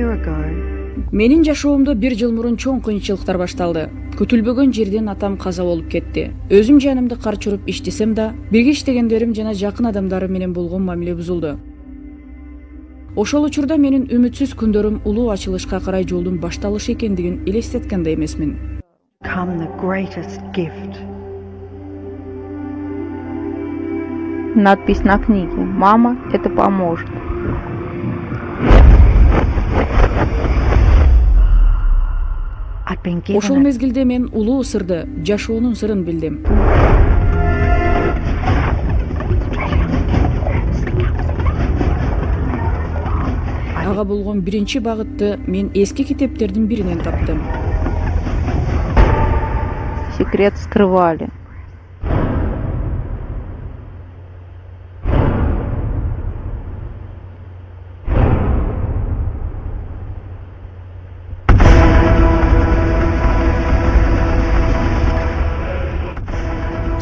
year ago, Менин жашоомдо 1 жыл мурун чоң кыйынчылыктар башталды. Күтүлбөгөн жерден атам каза болуп кетти. Өзүм жанымды карчырып иштесем да, бирге иштегендерим жана жакын адамдарым менен болгон мамиле бузулду. Ошол учурда менин үмүтсүз күндөрүм улуу ачылышка карай жолдун башталышы экендигин элестеткенде эмесмин. come the greatest gift. Надпись на книге «Мама, это поможет». I'd been Ошол given it. мезгилде мен улуу сырды, жашоонун сырын билдим. Ага болгон биринчи багытты мен эски китептердин биринен таптым. Секрет скрывали.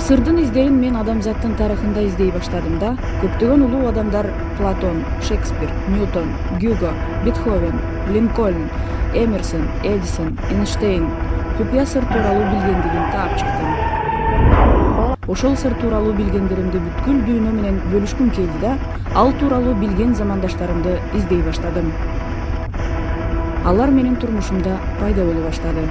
Сырдын издерин мен адамзаттын тарыхында издей баштадым да, көптөгөн улуу адамдар Платон, Шекспир, Ньютон, Гюго, Бетховен, Линкольн, Эмерсон, Эдисон, Эйнштейн купуя сыр тууралуу билгендигин таап чыктым. Ошол сыр тууралуу билгендеримди бүткүл дүйнө менен бөлүшкүм келди да, ал тууралуу билген замандаштарымды издей баштадым. Алар менин турмушумда пайда боло баштады.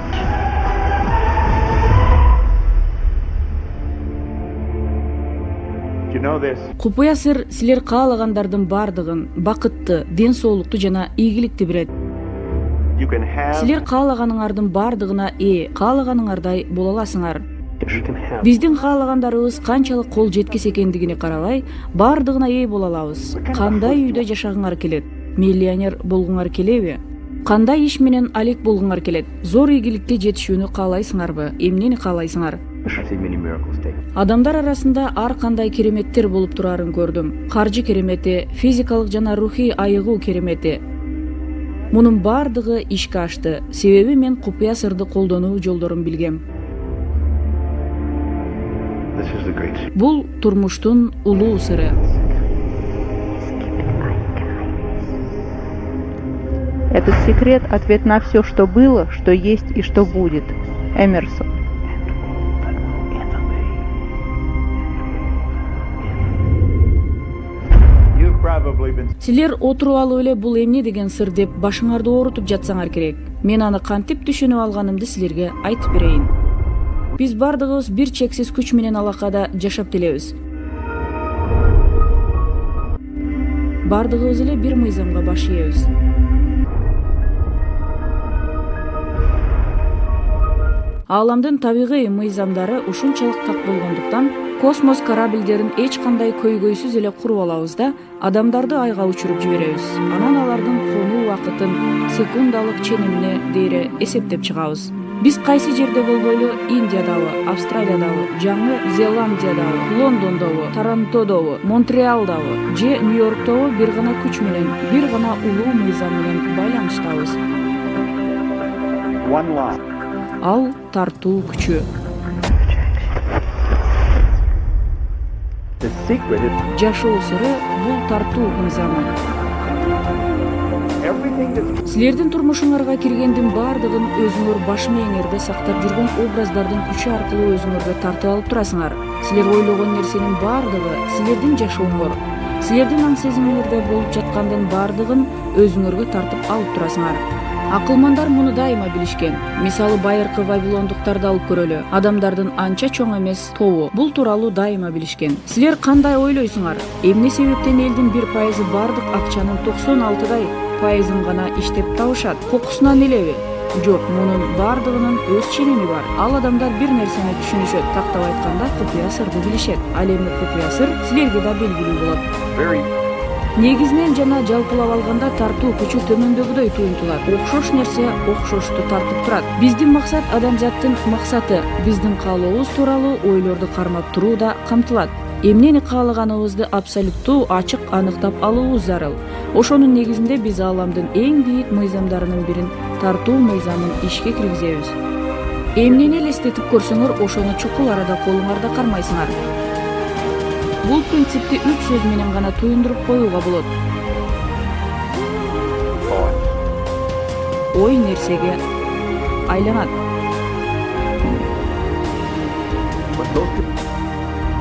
Купуя сыр силер каалагандардын бардыгын, бакытты, ден соолукту жана ийгиликти берет. Силер каалаганыңардын бардыгына каалаганыңардай боло аласыңар. Биздин каалагандарыбыз канчалык кол жеткис экендигине карабай, бардыгына боло алабыз. Кандай үйдө жашагыңар келет? Миллионер болгуңар келеби? Кандай иш менен алек болгуңар келет? Зор ийгиликке жетишүүнү каалайсыңарбы? Эмнени каалайсыңар? Адамдар арасында ар кандай кереметтер болуп турарын көрдүм. Каржы керемети, физикалык жана рухий айыгуу керемети. Мунун бардыгы ишке ашты. Себеби мен купуя сырды колдонуу жолдорун билгем. Бул турмуштун улуу сыры. Этот секрет – ответ на все, что было, что есть и что будет. Эмерсон. Силер отуруп алып эле бул эмне деген сыр деп башыңарды оорутуп жатсаңар керек. Мен аны кантип түшүнүп алганымды силерге айтып берейин. Биз бардыгыбыз бир чексиз күч менен алакада жашап келебиз. Бардыгыбыз эле бир мыйзамга баш ийебиз. Ааламдын табигый мыйзамдары ушунчалык так болгондуктан космос корабльдерин эч кандай көйгөйсүз эле куруп алабыз да, адамдарды айга учуруп жиберебиз. Анан алардын конуу убакытын секундалык ченемине дейре эсептеп чыгабыз. Биз кайсы жерде болбойлу, Индиядабы, Австралиядабы, Жаңы Зеландиядабы, Лондондобу, Торонтодобу, Монреалдабы же Нью-Йорктобу бир гана күч менен, бир гана улуу мыйзам менен байланыштабыз. Ал тартуу күчү. Жашоо сыры бул тартуу мыйзамы. Силердин турмушуңарга киргендин бардыгын өзүңөр баш мээңерде сактап жүргөн образдардын күчү аркылуу өзүңөргө тартып алып турасыңар. Силер ойлогон нерсенин бардыгы силердин жашооңор, силердин аң сезимиңерде болуп жаткандын бардыгын өзүңөргө тартып алып турасыңар. Акылмандар муну дайыма билишкен. Мисалы байыркы вавилондуктарды алып көрөлү. Адамдардын анча чоң эмес тобу бул тууралуу дайыма билишкен. Силер кандай ойлойсуңар? Эмне себептен элдин 1% бардык акчанын 96% гана иштеп табышат? Кокусунан элеби? Жок, мунун бардыгынын өз ченеми бар. Ал адамдар бир нерсени түшүнүшөт, тактап айтканда купуя сырды билишет. Ал эми купуя сыр силерге да белгилүү болот. Негизинен жана жалпылап алганда тартуу күчү төмөндөгүдөй туюнтулат. Окшош нерсе окшошту тартып турат. Биздин максат адамзаттын максаты. Биздин каалообуз тууралуу ойлорду кармап туруу да камтылат. Эмнени каалаганыбызды абсолюттуу ачык аныктап алуубуз зарыл. Ошонун негизинде биз ааламдын эң бийик мыйзамдарынын бирин, тартуу мыйзамын ишке киргизебиз. Эмнени элестетип көрсөңөр, ошону чукул арада колуңарда кармайсыңар. Бул принципти 3 сөз менен гана туюндуруп коюуга болот. ой нерсеге айланат.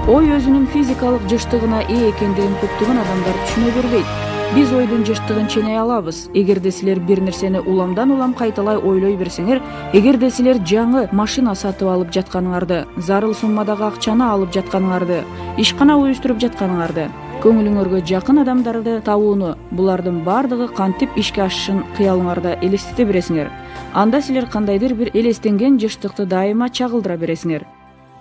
Ой өзүнүн физикалык жыштыгына ээ экендигин көптөгөн адамдар түшүнө бербейт. Биз ойдун жыштыгын ченей алабыз. Эгерде силер бир нерсени уламдан улам кайталай ойлой берсеңер, эгерде силер жаңы машина сатып алып жатканыңарды, зарыл суммадагы акчаны алып жатканыңарды, ишкана уюштуруп жатканыңарды, көңүлүңөргө жакын адамдарды табууну, булардын бардыгы кантип ишке ашышын кыялыңарда элестете бересиңер. Анда силер кандайдыр бир элестенген жыштыкты дайыма чагылдыра бересиңер.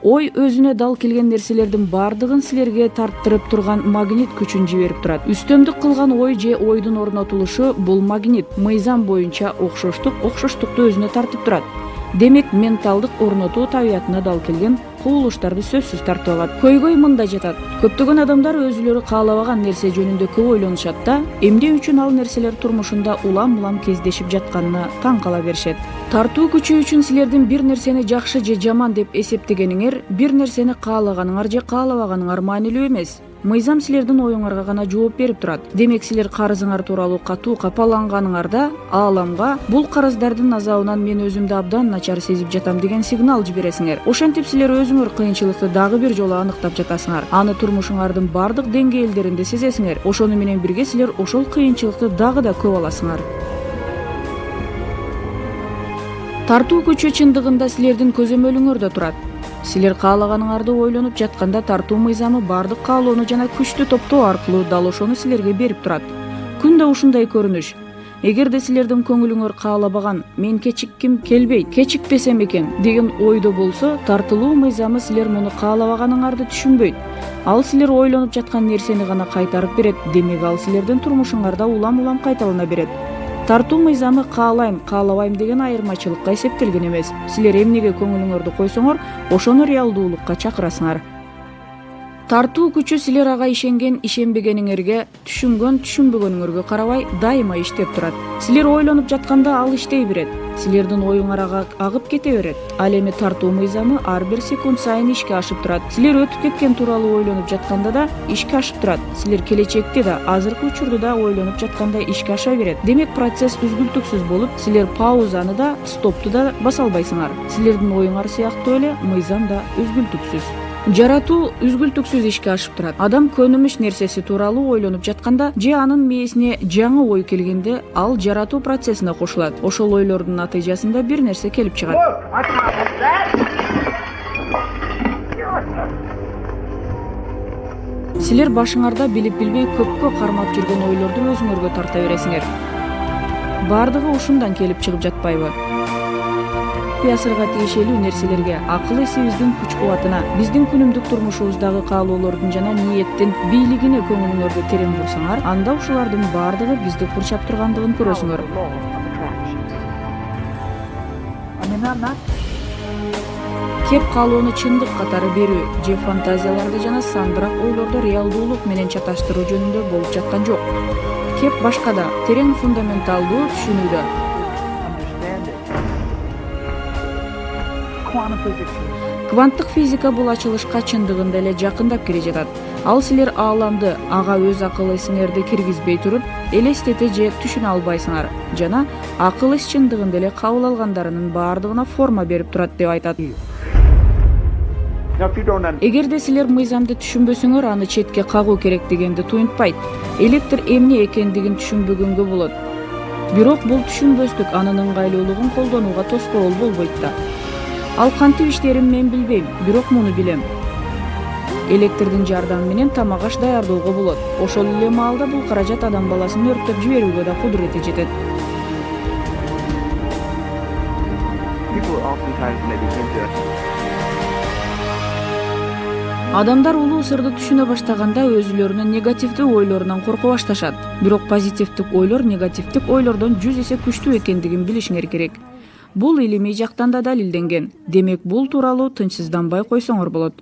Ой өзүнө дал келген нерселердин бардыгын силерге тарттырып турган магнит күчүн жиберип турат. Үстөмдүк кылган ой же ойдун орнотулушу бул магнит мыйзам боюнча окшоштукту өзүнө тартып турат. Демек менталдык орнотуу табиятына дал келген кубулуштарды сөзсүз тартып алат. Көйгөй мында жатат. Көптөгөн адамдар өзүлөрү каалабаган нерсе жөнүндө көп ойлонушат да, эмне үчүн ал нерселер турмушунда улам-улам кездешип жатканына таң кала беришет. Тартуу күчү үчүн силердин бир нерсени жакшы же жаман деп эсептегениңер, бир нерсени каалаганыңар же каалабаганыңар маанилүү эмес. Мыйзам силердин оюңарга гана жооп берип турат. Демек силер карызыңар тууралуу катуу капаланганыңарда ааламга бул карыздардын азабынан мен өзүмдү абдан начар сезип жатам деген сигнал жибересиңер. Ошентип силер өзүңөр кыйынчылыкты дагы бир жолу аныктап жатасыңар. Аны турмушуңардын бардык деңгээлдеринде сезесиңер. Ошону менен бирге силер ошол кыйынчылыкты дагы да көп аласыңар. Тартуу күчү чындыгында силердин көзөмөлүңөрдө турат. Силер каалаганыңарды ойлонуп жатканда тартуу мыйзамы бардык каалоону жана күчтү топтоо аркылуу дал ошону силерге берип турат. Күндө ушундай көрүнүш. Эгерде силердин көңүлүңөр каалабаган, мен кечикким келбейт, кечикпесем экен деген ойдо болсо, тартылуу мыйзамы силер муну каалабаганыңарды түшүнбөйт. Ал силер ойлонуп жаткан нерсени гана кайтарып берет. Демек ал силердин турмушуңарда улам-улам кайталана берет. Тартуу мыйзамы каалайм, каалабайм деген айырмачылыкка эсептелген эмес. Силер эмнеге көңүлүңөрдү койсоңор, ошону реалдуулукка чакырасыңар. Тартуу күчү силер ага ишенген, ишенбегениңерге, түшүнгөн, түшүнбөгөнүңөргө карабай дайыма иштеп турат. Силер ойлонуп жатканда ал иштей берет. Силердин оюңар ага агып кете берет. Ал эми тартуу мыйзамы ар бир секунд сайын ишке ашып турат. Силер өтүп кеткен тууралуу ойлонуп жатканда да ишке ашып турат. Силер келечекте да, азыркы учурда да ойлонуп жатканда ишке аша берет. Демек процесс үзгүлтүксүз болуп, силер паузаны да, стопту да баса албайсыңар. Силердин оюңар сыяктуу эле мыйзам да үзгүлтүксүз. Жаратуу үзгүлтүксүз ишке ашып турат. Адам көнүмүш нерсеси тууралуу ойлонуп жатканда же анын мээсине жаңы ой келгенде, ал жаратуу процессине кошулат. Ошол ойлордун натыйжасында бир нерсе келип чыгат. Силер башыңарда билип билбей көпкө кармап жүргөн ойлорду өзүңөргө тарта бересиңер. Бардыгы ушундан келип чыгып жатпайбы? Асырга тиешелүү нерселерге, акыл эсибиздин күч-кубатына, биздин күнүмдүк турмушубуздагы каалоолордун жана ниеттин бийлигине көңүлүңөрдү терең бурсаңар, анда ушулардын бардыгы бизди курчап тургандыгын көрөсүңөр. Кеп каалоону чындык катары берүү же фантазияларды жана сандырак ойлорду реалдуулук менен чаташтыруу жөнүндө болуп жаткан жок. Кеп башкада, терең фундаменталдуу түшүнүүдө. Кванттык физика бул ачылышка чындыгында эле жакындап келе жатат. Ал силер ааламды ага өз акыл эсиңерди киргизбей туруп, элестете же түшүнө албайсыңар жана акыл эс чындыгында эле кабыл алгандарынын бардыгына форма берип турат деп айтат. Эгерде силер мыйзамды түшүнбөсөңөр, аны четке кагуу керек дегенди туюнтпайт. Электр эмне экендигин түшүнбөгөнгө болот. Бирок бул түшүнбөстүк анын ыңгайлуулугун колдонууга тоскоол болбойт да. Ал кантип иштерин мен билбейм, бирок муну билем. Электрдин жардамы менен тамак аш даярдоого болот. Ошол эле маалда бул каражат адам баласын өрттөп жиберүүгө да кудурети жетет. Адамдар улуу сырды түшүнө баштаганда өзүлөрүнүн негативдүү ойлорунан корко башташат. Бирок позитивдик ойлор негативдик ойлордон 100 эсе күчтүү экендигин билишиңер керек. Бул илимий жактан да далилденген. Демек бул тууралуу тынчсызданбай койсоңор болот.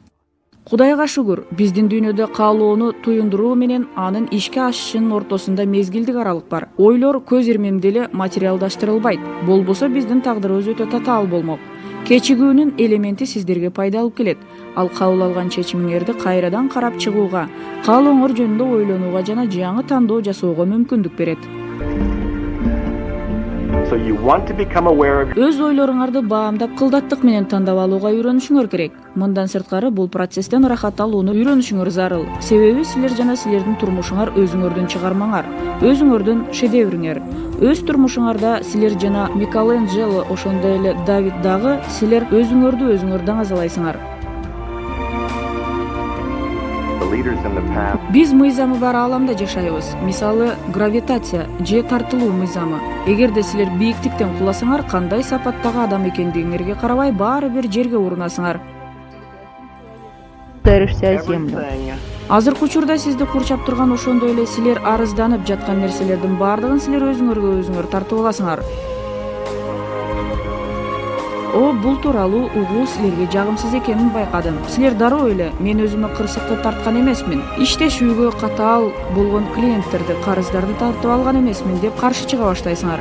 Кудайга шүгүр, биздин дүйнөдө каалоону туюндуруу менен анын ишке ашышынын ортосунда мезгилдик аралык бар. Ойлор көз ирмемде эле материалдаштырылбайт. Болбосо биздин тагдырыбыз өтө татаал болмок. Кечигүүнүн элементи сиздерге пайда алып келет. Ал кабыл алган чечимиңерди кайрадан карап чыгууга, каалооңор жөнүндө ойлонууга жана жаңы тандоо жасоого мүмкүндүк берет. So you want to become aware of Өз ойлоруңарды баамдап кылдаттык менен тандап алууга үйрөнүшүңөр керек. Мындан сырткары бул процесстен ырахат алууну үйрөнүшүңөр зарыл. Себеби силер жана силердин турмушуңар өзүңөрдүн чыгармаңар, өзүңөрдүн шедевриңер. Өз турмушуңарда силер жана Микеланджело ошондой эле Давид дагы силер өзүңөрдү даңазалайсыңар. the leaders in the past. Биз мыйзамы бар ааламда жашайбыз. Мисалы, гравитация же тартылуу мыйзамы. Эгерде силер бийиктиктен куласаңар, кандай сапаттагы адам экендигиңерге карабай баары бир жерге урунасыңар. Ударишься о землю. Everything Азыркы учурда сизди курчап турган ошондой эле силер арызданып жаткан нерселердин баардыгын силер өзүңөр тартып аласыңар. Бул тууралуу угуу силерге жагымсыз экенин байкадым. Силер дароо эле мен өзүмө кырсыкты тарткан эмесмин. Иштешүүгө катаал болгон клиенттерди, карыздарды тартып алган эмесмин деп каршы чыга баштайсыңар.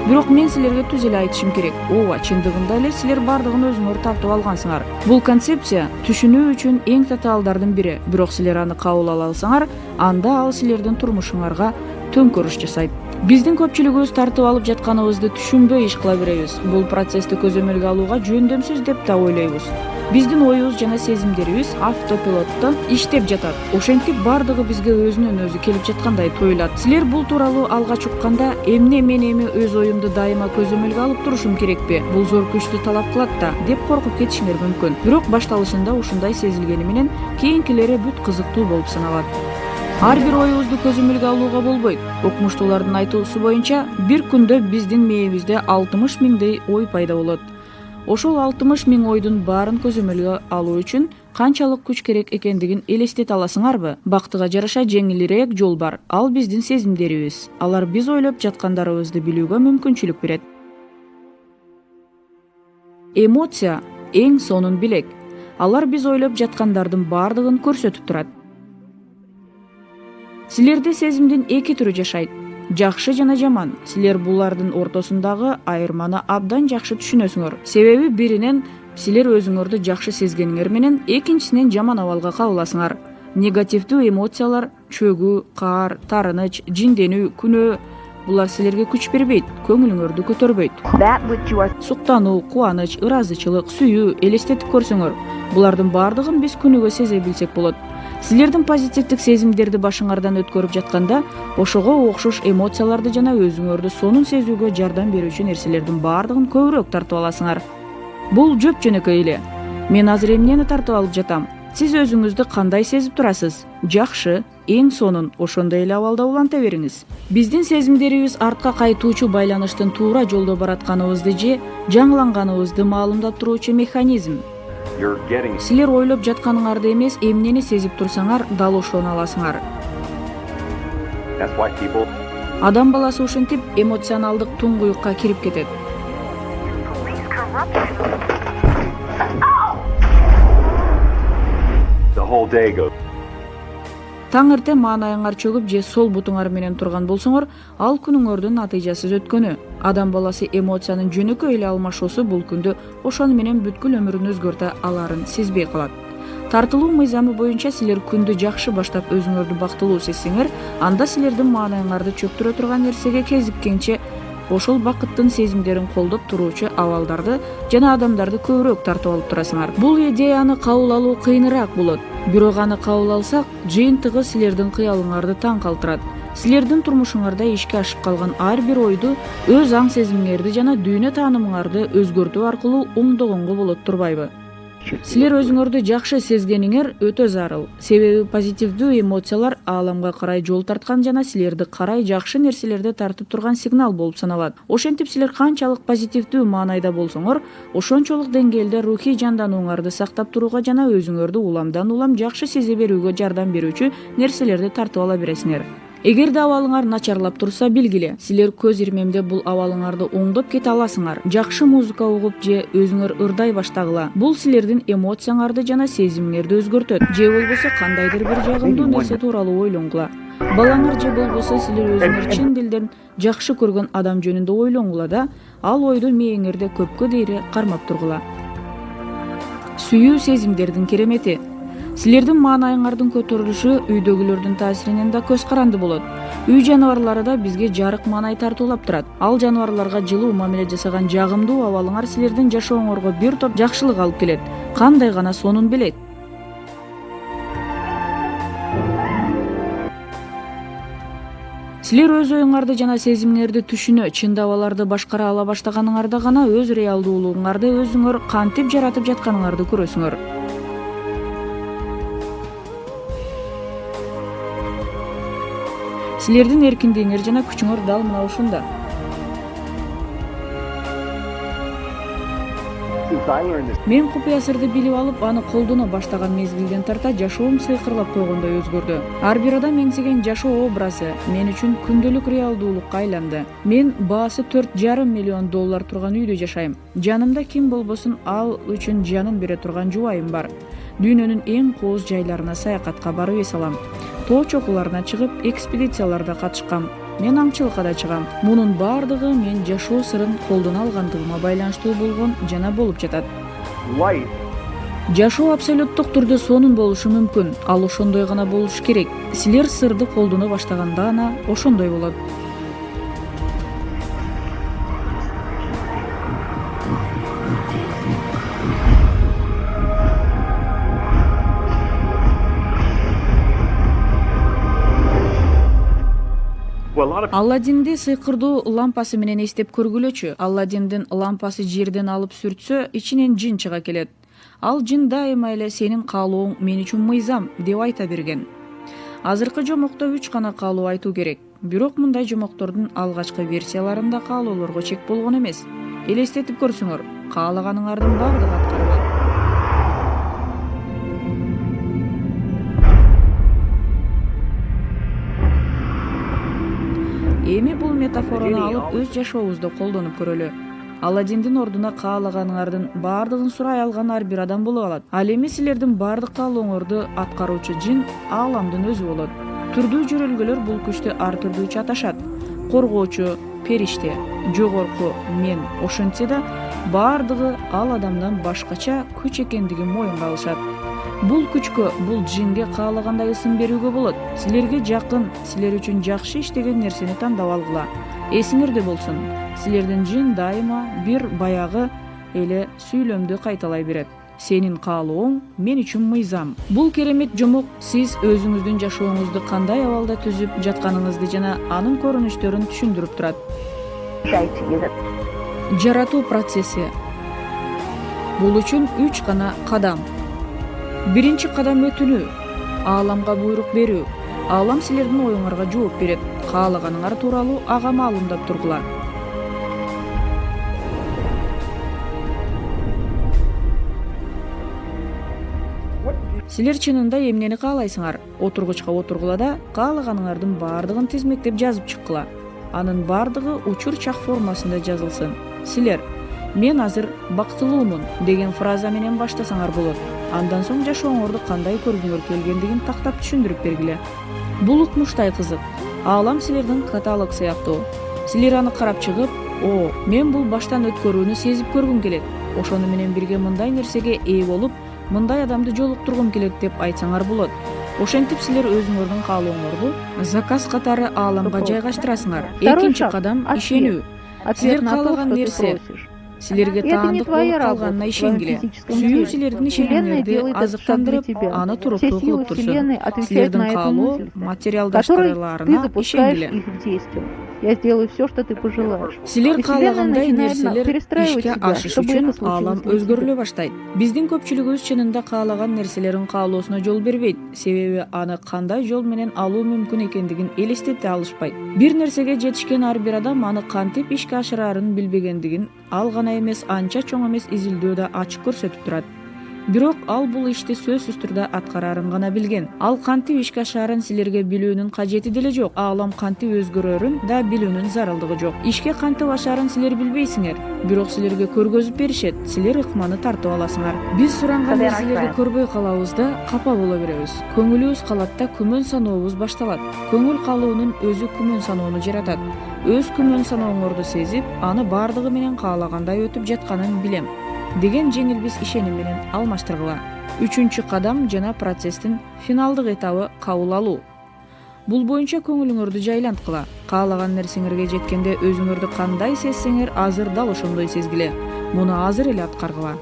Бирок мен силерге түз эле айтышым керек. Ооба, чындыгында эле силер бардыгын өзүңөр тартып алгансыңар. Бул концепция түшүнүү үчүн эң татаалдардын бири. Бирок силер аны кабыл ала алсаңар, анда ал силердин турмушуңарга төңкөрүш жасайт. Биздин көпчүлүгүбүз тартып алып жатканыбызды түшүнбөй иш кыла беребиз. Бул процессти көзөмөлгө алууга жөндөмсүз деп да ойлойбуз. Биздин оюбуз жана сезимдерибиз автопилотто иштеп жатат. Ошентип бардыгы бизге өзүнөн өзү келип жаткандай туюлат. Силер бул тууралуу алгач укканда мен эми өз оюмду дайыма көзөмөлгө алып турушум керекпи? Бул зор күчтү талап кылат да деп коркуп кетишиңер мүмкүн. Бирок башталышында ушундай сезилгени менен кийинкилери бүт кызыктуу болуп саналат. Ар бир оюбузду көзөмөлгө алууга болбойт. Окумуштуулардын айтуусу боюнча, бир күндө биздин мээбизде 60 миңдей ой пайда болот. Ошол 60 миң ойдун баарын көзөмөлгө алуу үчүн канчалык күч керек экендигин элестете аласыңарбы? Бактыга жараша жеңилирээк жол бар. Ал биздин сезимдерибиз. Алар биз ойлоп жаткандарыбызды билүүгө мүмкүнчүлүк берет. Эмоция эң сонун билек. Алар биз ойлоп жаткандардын баардыгын көрсөтүп турат. Силерде сезимдин эки түрү жашайт. Жакшы жана жаман. Силер булардын ортосундагы айырманы абдан жакшы түшүнөсүңөр. Себеби биринен силер өзүңөрдү жакшы сезгениңер менен, экинчисинен жаман абалга кабыласыңар. Негативдүү эмоциялар, чөгүү, каар, тарыныч, жинденүү, күнөө булар силерге күч бербейт, көңүлүңөрдү көтөрбөйт. Суктануу, кубаныч, ыраазычылык, сүйүү элестетип көрсөңөр, булардын баардыгын биз күнүгө сезе билсек болот. Силердин позитивдик сезимдерди башыңардан өткөрүп жатканда, ошого окшош эмоцияларды жана өзүңөрдү сонун сезүүгө жардам берүүчү нерселердин баардыгын көбүрөөк тартып аласыңар. Бул жөп жөнөкөй эле. Мен азыр эмнени тартып алып жатам? Сиз өзүңүздү кандай сезип турасыз? Жакшы, эң сонун, ошондой эле абалда уланта бериңиз. Биздин сезимдерибиз артка кайтуучу байланыштын туура жолдо баратканыбызды же жаңыланганыбызды маалымдап туруучу механизм. you're getting. Силер ойлоп жатканыңарды эмес, эмнени сезип турсаңар, дал ошону аласыңар. That's why people. Адам баласы ушинтип эмоционалдык туңгуюкка кирип кетет. The whole day goes. Таң эртең маанайыңар чөгүп же сол бутуңар менен турган болсоңор, ал күнүңөрдүн натыйжасыз өткөнү. Адам баласы эмоциянын жөнөкөй эле алмашуусу бул күндө ошону менен бүткүл өмүрүн өзгөртө аларын сезбей калат. Тартылуу мыйзамы боюнча силер күндү жакшы баштап өзүңөрдү бактылуу сезсеңер, анда силердин маанайыңарды чөктүрө турган нерсеге кезиккенче ошол бакыттын сезимдерин колдоп туруучу абалдарды жана адамдарды көбүрөөк тартып алып турасыңар. Бул идеяны кабыл алуу кыйыныраак болот. Бирок аны кабыл алсак, жыйынтыгы силердин кыялыңарды таң калтырат. Силердин турмушуңарда ишке ашып калган ар бир ойду өз аң сезимиңерди жана дүйнө таанымыңарды өзгөртүү аркылуу оңдогонго болот турбайбы? Силер өзүңөрдү жакшы сезгениңер өтө зарыл. Себеби позитивдүү эмоциялар ааламга карай жол тарткан жана силерди карай жакшы нерселерди тартып турган сигнал болуп саналат. Ошентип силер канчалык позитивдүү маанайда болсоңор, ошончолук деңгээлде рухий жанданууңарды сактап турууга жана өзүңөрдү уламдан улам жакшы сезе берүүгө жардам берүүчү нерселерди тартып ала бересиңер. Эгерде абалыңар начарлап турса, билгиле, силер көз ирмемде бул абалыңарды оңдоп кете аласыңар. Жакшы музыка угуп же өзүңөр ырдай баштагыла. Бул силердин эмоцияңарды жана сезимиңерди өзгөртөт. Же болбосо кандайдыр бир жагымдуу нерсе тууралуу ойлонгула. Балаңар же болбосо силер өзүңөр чын дилден жакшы көргөн адам жөнүндө ойлонгула да, ал ойду мээңерде көпкө дейре кармап тургула. Сүйүү сезимдердин керемети. Силердин маанайыңардын көтөрүлүшү үйдөгүлөрдүн таасиринен да көз каранды болот. Үй жаныбарлары да бизге жарык маанай тартуулап турат. Ал жаныбарларга жылуу мамиле жасаган жагымдуу абалыңар силердин жашооңорго бир топ жакшылык алып келет. Кандай гана сонун билет. Силер өз оюңарды жана сезимиңерди түшүнө, чындап аларды башкара ала баштаганыңарда гана өз реалдуулугуңарды өзүңөр кантип жаратып жатканыңарды көрөсүңөр. Силердин эркиндигиңер жана күчүңөр дал мына ушунда. Since I learned this, Мен купуя сырды билип алып, аны колдоно баштаган мезгилден тарта жашоом сыйкырлап койгондой өзгөрдү. Ар бир адам эңсеген жашоо образы мен үчүн күндөлүк реалдуулукка айланды. Мен баасы $4,5 миллион турган үйдө жашайм. Жанымда ким болбосун ал үчүн жанын бере турган жубайым бар. Дүйнөнүн эң кооз жайларына саякатка барып эс алам. Тоо чокуларына чыгып, экспедицияларда катышкам. Мен аңчылыкка да чыгам. Мунун бардыгы мен жашоо сырын колдон алгандыгыма байланыштуу болгон жана болуп жатат. life Жашоо абсолюттук түрдө сонун болушу мүмкүн. Ал ошондой гана болуш керек. Силер сырды колдоно баштаганда гана ошондой болот. well, a lot of Алладинди сыйкырдуу лампасы менен эстеп көргүлөчү. Алладиндин лампасы жерден алып сүртсө, ичинен жин чыга келет. Ал жин дайыма эле сенин каалооң мен үчүн мыйзам деп айта берген. Азыркы жомокто 3 гана каалоо айтуу керек. Бирок мындай жомоктордун алгачкы версияларында каалоолорго чек болгон эмес. Элестетип көрсөңөр, каалаганыңардын бардыгы аткарылат. Эми бул метафораны алып өз жашообузда колдонуп көрөлү. Алладиндин ордуна каалаганыңардын бардыгын сурай алган ар бир адам боло алат. Ал эми силердин бардык каалооңорду аткаруучу жин ааламдын өзү болот. Түрдүү жөрөлгөлөр бул күчтү ар түрдүүчө аташат. Коргоочу, периште, жогорку, мен. Ошентсе да бардыгы ал адамдан башкача күч экендигин моюнга алышат. Бул күчкө, бул жинге каалагандай ысым берүүгө болот. Силерге жакын, силер үчүн жакшы иштеген нерсени тандап алгыла. Эсиңерде болсун, силердин жин дайыма бир баягы эле сүйлөмдү кайталай берет. Сенин каалооң мен үчүн мыйзам. Бул керемет жомок сиз өзүңүздүн жашооңузду кандай абалда түзүп жатканыңызды жана анын көрүнүштөрүн түшүндүрүп турат. Жаратуу процесси. Бул үчүн 3 гана кадам. Биринчи кадам өтүнүү, ааламга буйрук берүү. Аалам силердин оюңарга жооп берет. Каалаганыңар тууралуу ага маалымдап тургула. Силер чынында эмнени каалайсыңар? Отургучка отургула да каалаганыңардын бардыгын тизмектеп жазып чыккыла. Анын бардыгы учур чак формасында жазылсын. Силер "Мен азыр бактылуумун" деген фраза менен баштасаңар болот. Андан соң жашооңорду кандай көргүңөр келгендигин тактап түшүндүрүп бергиле. Бул укмуштай кызык. Аалам силердин каталог сыяктуу. Силер аны карап чыгып, "О, мен бул баштан өткөрүүнү сезип көргүм келет. Ошону менен бирге мындай нерсеге ээ болуп, мындай адамды жолуктургум келет" деп айтсаңар болот. Ошентип силер өзүңөрдүн каалооңорду заказ катары ааламга жайгаштырасыңар. Экинчи кадам ишенүү. Силер каалаган нерсе силерге таандык болуп калганына ишенгиле. Сүйүү силердин ишенимиңерди азыктандырып, аны туруктуу кылып турсун. Силердин каалоо материалдаштырылаарына ишенгиле. Я сделаю все, что ты пожелаешь. Силер каалагандай нерселер ишке ашыш үчүн аалам өзгөрүлө баштайт. Биздин көпчүлүгүбүз чынында каалаган нерселерин каалоосуна жол бербейт, себеби аны кандай жол менен алуу мүмкүн экендигин элестете алышпайт. Бир нерсеге жетишкен ар бир адам аны кантип ишке ашырарын билбегендигин ал гана эмес, анча чоң эмес изилдөө да ачык көрсөтүп турат. Бирок ал бул ишти сөзсүз түрдө аткарарын гана билген. Ал кантип ишке ашарын силерге билүүнүн кажети деле жок. Аалам кантип өзгөрөрүн да билүүнүн зарылдыгы жок. Ишке кантип ашарын силер билбейсиңер, бирок силерге көргөзүп беришет. Силер ыкманы тартып аласыңар. Биз суранган нерселерди көрбөй калабыз да капа боло беребиз. Көңүлүбүз калат да күмөн санообуз башталат. Көңүл калуунун өзү күмөн саноону жаратат. Өз күмөн санооңорду сезип, аны бардыгы менен каалагандай өтүп жатканын билем деген жеңилбес ишеним менен алмаштыргыла. Үчүнчү кадам жана процесстин финалдык этабы кабыл алуу. Бул боюнча көңүлүңөрдү жайланткыла. Каалаган нерсеңерге жеткенде өзүңөрдү кандай сезсеңер, азыр дал ошондой сезгиле. Муну азыр эле аткаргыла.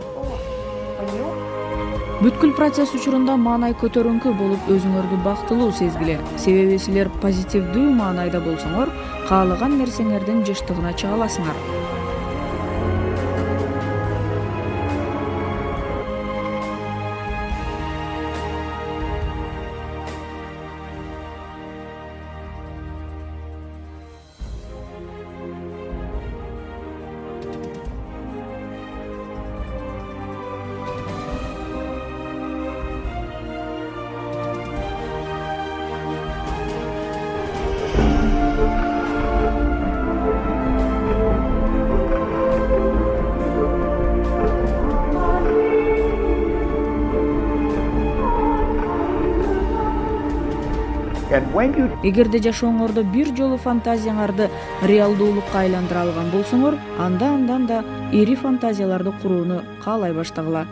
Бүткүл процесс учурунда маанай көтөрүңкү болуп өзүңөрдү бактылуу сезгиле. Себеби силер позитивдүү маанайда болсоңор, каалаган нерсеңердин жыштыгына чыга аласыңар. And when you Эгерде жашооңордо бир жолу фантазияңарды реалдуулукка айландыра алган болсоңор, андан да ири фантазияларды курууну каалай баштагыла.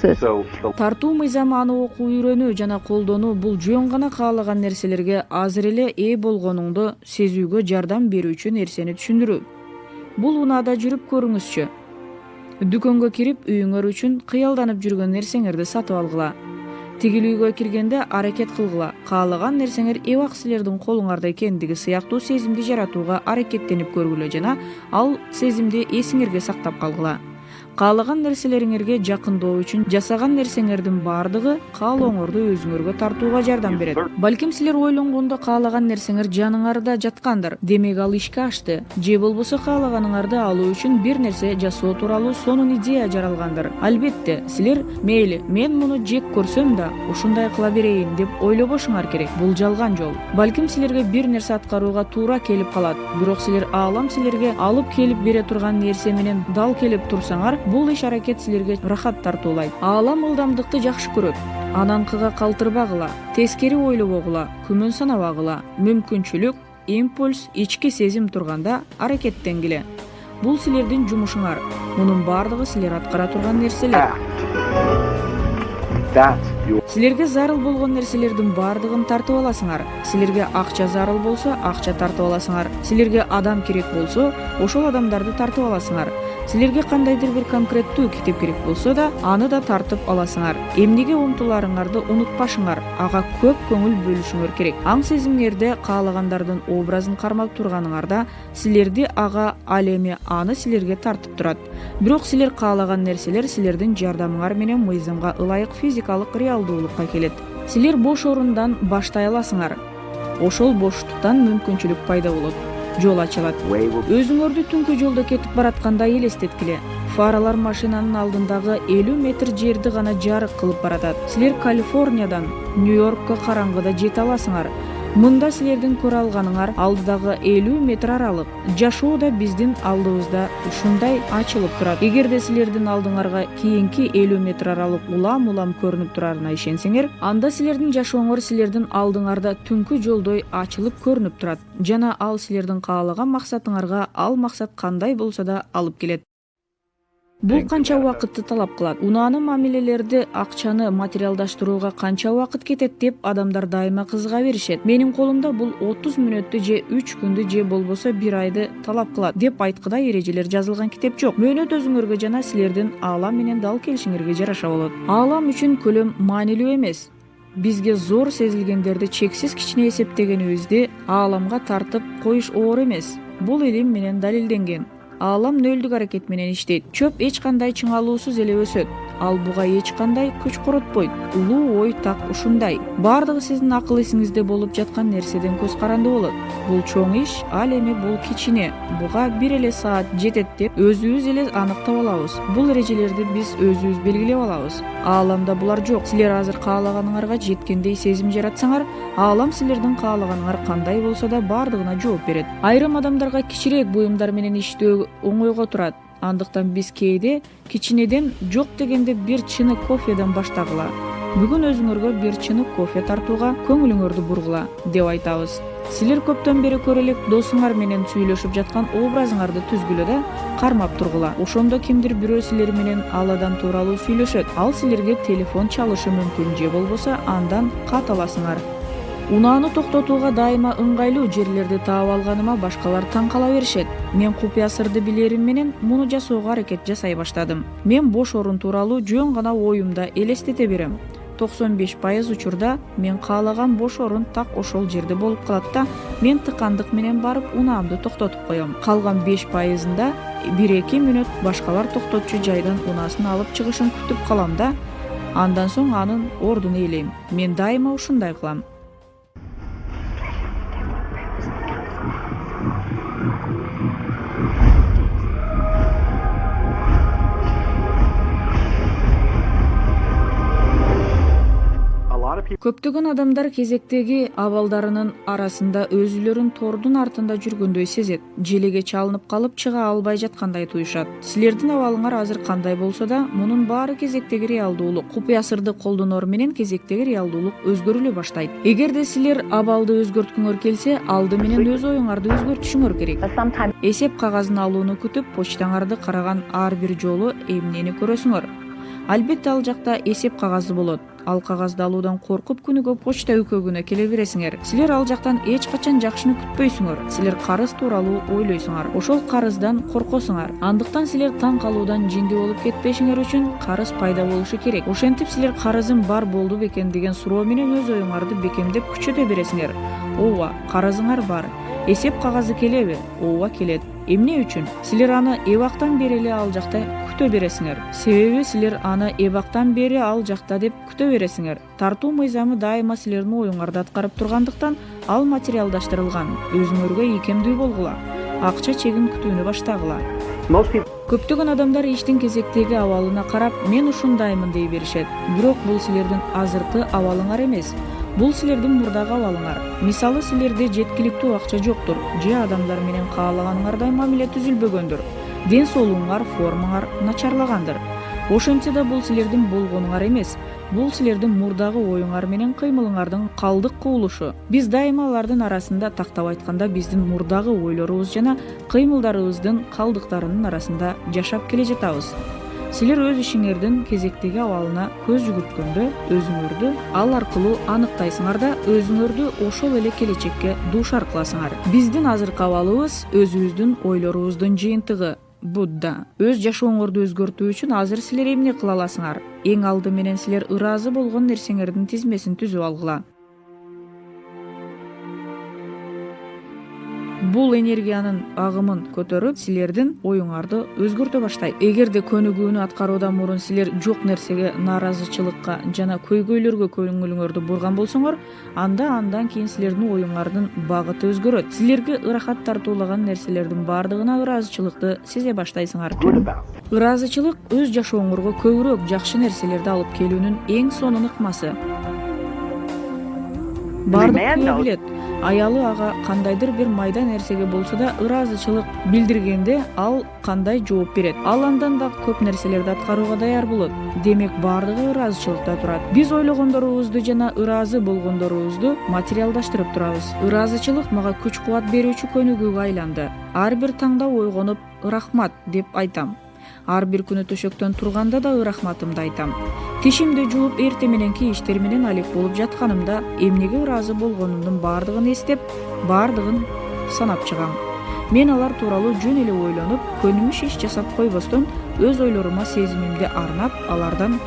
so the Тартуу мыйзамы аны окуу, үйрөнүү жана колдонуу бул жөн гана каалаган нерселерге азыр эле ээ болгонуңду сезүүгө жардам берүүчү нерсени түшүндүрүү. Бул унаада жүрүп көрүңүзчү. Дүкөнгө кирип, үйүңөр үчүн кыялданып жүргөн нерсеңерди сатып алгыла. Тигилүүгө киргенде аракет кылгыла. Каалаган нерсеңер эбак силердин колуңарда экендиги сыяктуу сезимди жаратууга аракеттенип көргүлө жана ал сезимди эсиңерге сактап калгыла. Каалаган нерселериңерге жакындоо үчүн жасаган нерсеңердин баардыгы каалооңорду өзүңөргө тартууга жардам берет. Балким силер ойлонгондо каалаган нерсеңер жаныңарда жаткандыр. Демек ал ишке ашты. Же болбосо каалаганыңарды алуу үчүн бир нерсе жасоо тууралуу сонун идея жаралгандыр. Албетте, силер мейли, мен муну жек көрсөм да ушундай кыла берейин деп ойлобошуңар керек. Бул жалган жол. Балким силерге бир нерсе аткарууга туура келип калат. Бирок силер аалам силерге алып келип бере турган нерсе менен дал келип турсаңар, бул иш аракет силерге рахат тартуулайт. Аалам ылдамдыкты жакшы көрөт. Ананкыга калтырбагыла, тескери ойлобогула, күмөн санабагыла. Мүмкүнчүлүк, импульс, ички сезим турганда аракеттенгиле. Бул силердин жумушуңар. Мунун баардыгы силер аткара турган нерселер. that's your Силерге зарыл болгон нерселердин баардыгын тартып аласыңар. Силерге акча зарыл болсо, акча тартып аласыңар. Силерге адам керек болсо, ошол адамдарды тартып аласыңар. Силерге кандайдыр бир конкреттүү китеп керек болсо да, аны да тартып аласыңар. Эмнеге умтуларыңарды унутпашыңар, ага көп көңүл бөлүшүңөр керек. Аң сезимиңерде каалагандардын образын кармап турганыңарда, силерди ага ал эми аны силерге тартып турат. Бирок силер каалаган нерселер силердин жардамыңар менен мыйзамга ылайык физикалык реалдуулукка келет. Силер бош орундан баштай аласыңар. Ошол боштуктан мүмкүнчүлүк пайда болот. Жол ачылат. way will Өзүңөрдү түнкү жолдо кетип бараткандай элестеткиле. Фаралар машинанын алдындагы 50 метр жерди гана жарык кылып баратат. Силер Калифорниядан Нью-Йоркко караңгыда жете аласыңар. Мында силердин көрө алганыңар алдыдагы 50 метр аралык. Жашоо да биздин алдыбызда ушундай ачылып турат. Эгерде силердин алдыңарга кийинки 50 метр аралык улам көрүнүп турарына ишенсеңер, анда силердин жашооңор силердин алдыңарда түнкү жолдой ачылып көрүнүп турат. Жана ал силердин каалаган максатыңарга ал максат кандай болсо да алып келет. Бул канча убакытты талап кылат? Унааны, мамилелерди, акчаны материалдаштырууга канча убакыт кетет деп адамдар дайыма кызыга беришет. Менин колумда бул 30 мүнөттү же 3 күндү же болбосо 1 айды талап кылат деп айткыдай эрежелер жазылган китеп жок. Мөөнөт өзүңөргө жана силердин аалам менен дал келишиңерге жараша болот. Аалам үчүн көлөм маанилүү эмес. Бизге зор сезилгендерди чексиз кичине эсептегенибизди ааламга тартып коюш оор эмес. Бул илим менен далилденген. Аалам нөлдүк аракет менен иштейт. Чөп эч кандай чыңалуусуз эле өсөт. Ал буга эч кандай күч коротпойт. Улуу ой так ушундай. Бардыгы сиздин акыл эсиңизде болуп жаткан нерседен көз каранды болот. Бул чоң иш, ал эми бул кичине. Буга бир эле саат жетет деп өзүбүз эле аныктап алабыз. Бул эрежелерди биз өзүбүз белгилеп алабыз. Ааламда булар жок. Силер азыр каалаганыңарга жеткендей сезим жаратсаңар, аалам силердин каалаганыңар кандай болсо да бардыгына жооп берет. Айрым адамдарга кичирээк буюмдар менен иштөө оңойго турат. Андыктан биз кээде кичинеден жок дегенде бир чыны кофеден баштагыла. Бүгүн өзүңөргө бир чыны кофе тартууга көңүлүңөрдү бургула деп айтабыз. Силер көптөн бери көрө элек досуңар менен сүйлөшүп жаткан образыңарды түзгүлө да кармап тургула. Ошондо кимдир бирөө силер менен ал адам тууралуу сүйлөшөт. Ал силерге телефон чалышы мүмкүн же болбосо андан кат аласыңар. Унааны токтотууга дайыма ыңгайлуу жерлерди таап алганыма башкалар таң кала беришет. Мен купуя сырды билерим менен муну жасоого аракет жасай баштадым. Мен бош орун тууралуу жөн гана оюмда элестете берем. 95% учурда мен каалаган бош орун так ошол жерде болуп калат да, мен тыкандык менен барып унаамды токтотуп коем. Калган 5%-ында 1-2 мүнөт башкалар токтотчу жайдан унаасын алып чыгышын күтүп калам да, андан соң анын ордун ээлейм. Мен дайыма ушундай кылам. Көптөгөн адамдар кезектеги абалдарынын арасында өзүлөрүн тордун артында жүргөндөй сезет. Желеге чалынып калып чыга албай жаткандай туюшат. Силердин абалыңар азыр кандай болсо да, мунун баары кезектеги реалдуулук. Купуя сырды колдонор менен кезектеги реалдуулук өзгөрүлө баштайт. Эгерде силер абалды өзгөрткүңөр келсе, алды менен өз оюңарды өзгөртүшүңөр керек. Эсеп кагазын алууну күтүп, почтаңарды караган ар бир жолу эмнени көрөсүңөр? Албетте ал жакта эсеп кагазы болот. Ал кагазды алуудан коркуп күнүгө почта үкөгүнө келе бересиңер. Силер ал жактан эч качан жакшыны күтпөйсүңөр. Силер карыз тууралуу ойлойсуңар. Ошол карыздан коркосуңар. Андыктан силер таң калуудан жинди болуп кетпешиңер үчүн карыз пайда болушу керек. Ошентип силер карызым бар болду бекен деген суроо менен өз оюңарды бекемдеп күчөтө бересиңер. Ооба, карызыңар бар. Эсеп кагазы келеби? Ооба, келет. Эмне үчүн? Силер аны эбактан бери эле ал жакта күтө бересиңер. Себеби силер аны эбактан бери ал жакта деп күтө бересиңер. Тартуу мыйзамы дайыма силердин оюңарды аткарып тургандыктан ал материалдаштырылган. Өзүңөргө ийкемдүү болгула. Акча чегим күтүүнү баштагыла. Көптөгөн адамдар иштин кезектеги абалына карап, мен ушундаймын дей беришет. Бирок бул силердин азыркы абалыңар эмес. Бул силердин мурдагы абалыңар. Мисалы, силерде жеткиликтүү акча жоктур, же адамдар менен каалаганыңардай мамиле түзүлбөгөндүр. Ден соолугуңар, формаңар начарлагандыр. Ошентсе да бул силердин болгонуңар эмес. Бул силердин мурдагы оюңар менен кыймылыңардын калдык куулушу. Биз дайыма алардын арасында, тактап айтканда, биздин мурдагы ойлорубуз жана кыймылдарыбыздын калдыктарынын арасында жашап келе жатабыз. Силер өз ишиңердин кезектеги абалына көз жүгүрткөндө өзүңөрдү ал аркылуу аныктайсыңар да өзүңөрдү ошол эле келечекке дуушар кыласыңар. Биздин азыркы абалыбыз өзүбүздүн ойлорубуздун жыйынтыгы. Будда. Өз жашооңорду өзгөртүү үчүн азыр силер эмне кыла аласыңар? Эң алды менен силер ыраазы болгон нерсеңердин тизмесин түзүп алгыла. Бул энергиянын агымын көтөрүп, силердин оюңарды өзгөртө баштайт. Эгерде көнүгүүнү аткаруудан мурун силер жок нерсеге, нааразычылыкка жана көйгөйлөргө көңүлүңөрдү бурган болсоңор, анда андан кийин силердин оюңардын багыты өзгөрөт. Силерге ырахат тартуулаган нерселердин баардыгына ыраазычылыкты сезе баштайсыңар. Ыраазычылык өз жашооңорго көбүрөөк жакшы нерселерди алып келүүнүн эң сонун ыкмасы. Бардык күйөө билет. Аялы ага кандайдыр бир майда нерсеге болсо да ыраазычылык билдиргенде ал кандай жооп берет. Ал андан да көп нерселерди аткарууга даяр болот. Демек бардыгы ыраазычылыкта турат. Биз ойлогондорубузду жана ыраазы болгондорубузду материалдаштырып турабыз. Ыраазычылык мага күч кубат берүүчү көнүгүүгө айланды. Ар бир таңда ойгонуп рахмат деп айтам. Ар бир күнү төшөктөн турганда да рахматымды айтам. Тишимди жууп эрте мененки иштер менен алек болуп жатканымда эмнеге ыраазы болгонумдун баардыгын эстеп, баардыгын санап чыгам. Мен алар тууралуу жөн эле ойлонуп, көнүмүш иш жасап койбостон, өз ойлорума сезимимди арнап, алардан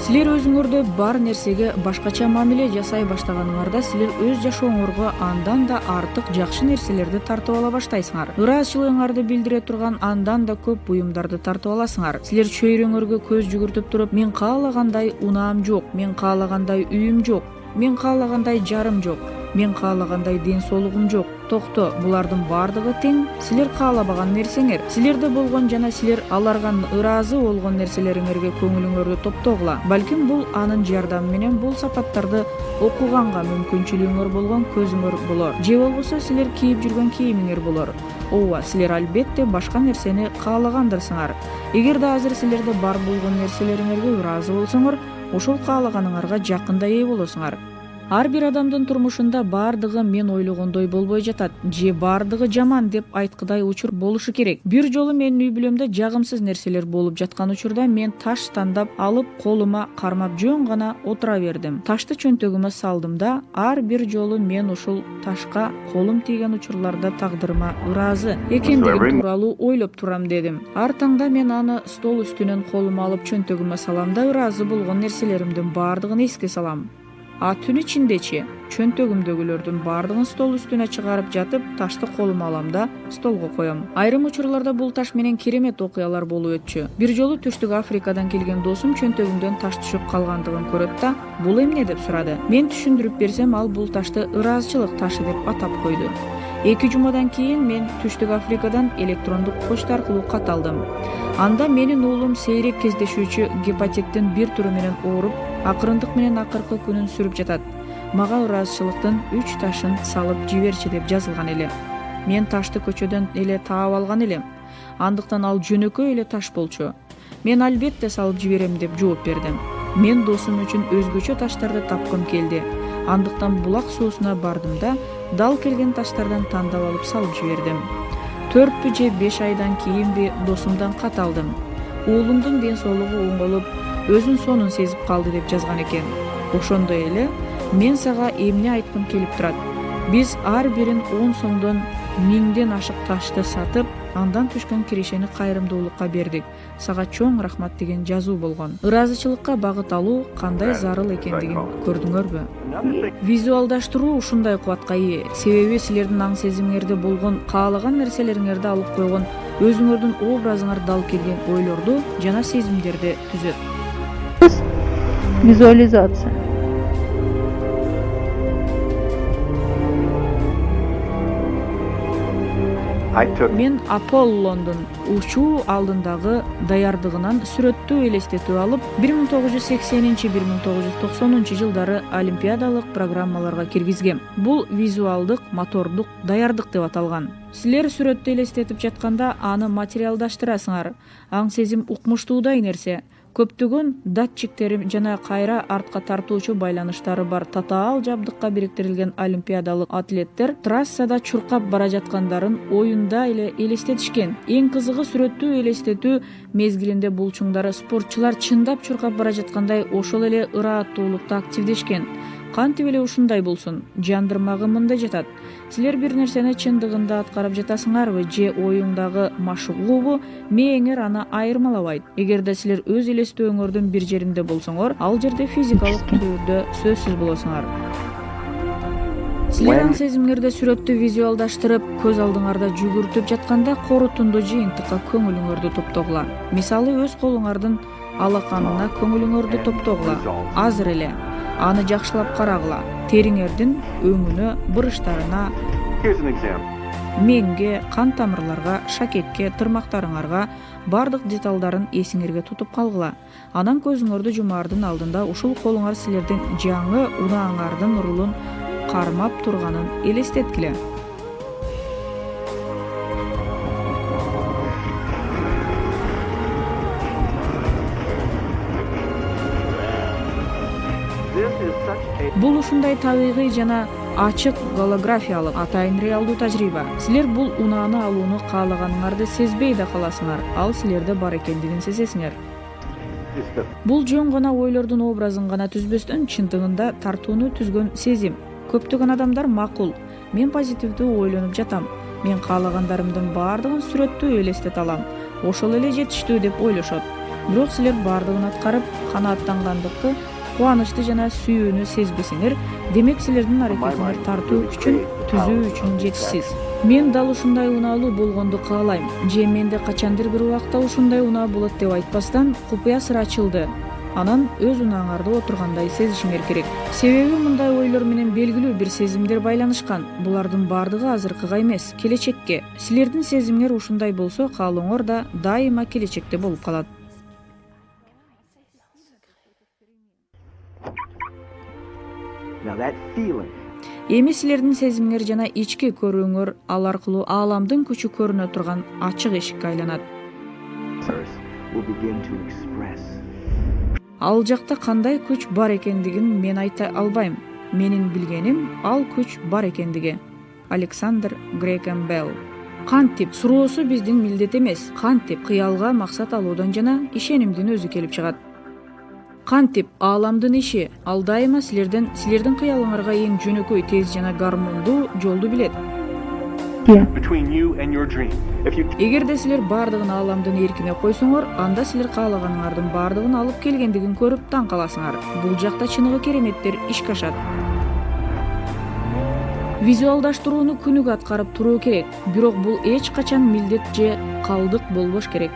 силер өзүңөрдө бар нерсеге башкача мамиле жасай баштаганыңарда силер өз жашооңорго андан да артык жакшы нерселерди тартып ала баштайсыңар. Ыраазычылыгыңарды билдире турган андан да көп буюмдарды тартып аласыңар. Силер чөйрөңөргө көз жүгүртүп туруп, мен каалагандай унаам жок, мен каалагандай үйүм жок, мен каалагандай жарым жок, мен каалагандай ден соолугум жок. Токто, булардын баардыгы тең силер каалабаган нерсеңер. Силерде болгон жана силер аларга ыраазы болгон нерселериңерге көңүлүңөрдү топтогула. Балким бул анын жардамы менен бул сапаттарды окуганга мүмкүнчүлүгүңөр болгон көзүңөр болор. Же болбосо силер кийип жүргөн кийимиңер болор. Ооба, силер албетте башка нерсени каалагандырсыңар. Эгерде азыр силерде бар болгон нерселериңерге ыраазы болсоңор, ошол каалаганыңарга жакында ээ болосуңар. Ар бир адамдын турмушунда баардыгы мен ойлогондой болбой жатат же баардыгы жаман деп айткыдай учур болушу керек. Бир жолу менин үй бүлөмдө жагымсыз нерселер болуп жаткан учурда мен таш тандап алып колума кармап жөн гана отура бердим. Ташты чөнтөгүмө салдым да ар бир жолу мен ушул ташка колум тийген учурларда тагдырыма ыраазы экендигим тууралуу ойлоп турам дедим. Ар таңда мен аны стол үстүнөн колума алып чөнтөгүмө салам да ыраазы болгон нерселеримдин баардыгын эске салам. А түн ичиндечи чөнтөгүмдөгүлөрдүн баардыгын стол үстүнө чыгарып жатып, ташты колума алам да столго коем. Айрым учурларда бул таш менен керемет окуялар болуп өтчү. Бир жолу Түштүк Африкадан келген досум чөнтөгүмдөн таш түшүп калгандыгын көрөт да, бул эмне деп сурады. Мен түшүндүрүп берсем, ал бул ташты ыраазычылык ташы деп атап койду. 2 жумадан кийин мен Түштүк Африкадан электрондук почта аркылуу кат алдым. Анда менин уулум сейрек кездешүүчү гепатиттин бир түрү менен ооруп, акырындык менен акыркы күнүн сүрүп жатат. Мага ыраазычылыктын 3 ташын салып жиберчи деп жазылган эле. Мен ташты көчөдөн эле таап алган элем. Андыктан ал жөнөкөй эле таш болчу. Мен албетте салып жиберем деп жооп бердим. Мен досум үчүн өзгөчө таштарды тапкым келди. Андыктан булак суусуна бардым да дал келген таштардан тандап алып салып жибердим. 4 же 5 айдан кийинби досумдан кат алдым. Уулумдун ден соолугу оңолуп, өзүн сонун сезип калды деп жазган экен. Ошондой эле мен сага эмне айткым келип турат. Биз ар бирин 10 сомдон 1000ден ашык ташты сатып, андан түшкөн кирешени кайрымдуулукка бердик. Сага чоң рахмат деген жазуу болгон. Ыраазычылыкка багыт алуу кандай зарыл экендигин көрдүңөрбү? Визуалдаштыруу ушундай кубатка ээ. Себеби силердин аң сезимиңерде болгон каалаган нерселериңерди алып койгон, өзүңөрдүн образыңар дал келген ойлорду жана сезимдерди түзөт. Визуализация. Мен Аполлондун учуу алдындагы даярдыгынан сүрөттүү элестетүү алып, 1980-1990 жылдары олимпиадалык программаларга киргизгем. Бул визуалдык, мотордук даярдык деп аталган. Силер сүрөттү элестетип жатканда аны материалдаштырасыңар. Аң сезим укмуштуудай нерсе. Көптөгөн датчиктери жана кайра артка тартуучу байланыштары бар татаал жабдыкка бириктирилген олимпиадалык атлеттер трассада чуркап бара жаткандарын оюнда эле элестетишкен. Эң кызыгы сүрөттүү элестетүү мезгилинде булчуңдары спортчулар чындап чуркап бара жаткандай ошол эле ырааттуулукта активдешкен. Кантип эле ушундай болсун? Жандырмагы мындай жатат. Силер бир нерсени чындыгында аткарып жатасыңарбы же оюңдагы машыгуубу, мээңер аны айырмалабайт. Эгерде силер өз элестөөңөрдүн бир жеринде болсоңор, ал жерде физикалык түрдө сөзсүз болосуңар. Силер аң сезимиңерди сүрөттү визуалдаштырып, көз алдыңарда жүгүртүп жатканда корутунду жыйынтыкка көңүлүңөрдү топтогула. Мисалы, өз колуңардын алаканына көңүлүңөрдү топтогула. Азыр эле аны жакшылап карагыла. Териңердин өңүнө, буручтарына, меңге, кан тамырларга, шакекке, тырмактарыңарга бардык деталдарын эсиңерге тутуп калгыла. Анан көзүңөрдү жумаардын алдында ушул колуңар силердин жаңы унааңардын рулун кармап турганын элестеткиле. Бул ушундай табигый жана ачык голографиялык атайын реалдуу тажрыйба. Силер бул унааны алууну каалаганыңарды сезбей да каласыңар. Ал силерде бар экендигин сезесиңер. Бул жөн гана ойлордун образын гана түзбөстөн чындыгында тартууну түзгөн сезим. Көптөгөн адамдар макул, мен позитивдүү ойлонуп жатам, мен каалагандарымдын баардыгын сүрөттүү элестете алам, ошол эле жетиштүү деп ойлошот. Бирок силер баардыгын аткарып канааттангандыкты, кубанычты жана сүйүүнү сезбесеңер, демек силердин аракетиңер тартуу күчүн түзүү үчүн жетишсиз. Мен дал ушундай унаалуу болгонду каалайм. Же менде качандыр бир убакта ушундай унаа болот деп айтпастан купуя сыр ачылды. Анан өз унааңарды отургандай сезишиңер керек. Себеби мындай ойлор менен белгилүү бир сезимдер байланышкан. Булардын баардыгы азыркыга эмес, келечекке. Силердин сезимиңер ушундай болсо, каалооңор да дайыма келечекте болуп калат. Эми силердин сезимиңер жана ички көрүүңөр ал аркылуу ааламдын күчү көрүнө турган ачык эшикке айланат. Ал жакта кандай күч бар экендигин мен айта албайм. менин билгеним ал күч бар экендиги. Александр Грэхэм Белл. Кантип суроосу биздин милдет эмес, кантип кыялга максат алуудан жана ишенимдин өзү келип чыгат. Кантип ааламдын иши, ал дайыма силердин кыялыңарга эң жөнөкөй, тез жана гармондуу жолду билет. between you and your dream. If you Эгерде силер бардыгын ааламдын эркине койсоңор, анда силер каалаганыңардын бардыгын алып келгендигин көрүп таң каласыңар. Бул жакта чыныгы кереметтер ишке ашат. Визуалдаштырууну күнүгө аткарып туруу керек, бирок бул эч качан милдет же калдык болбош керек.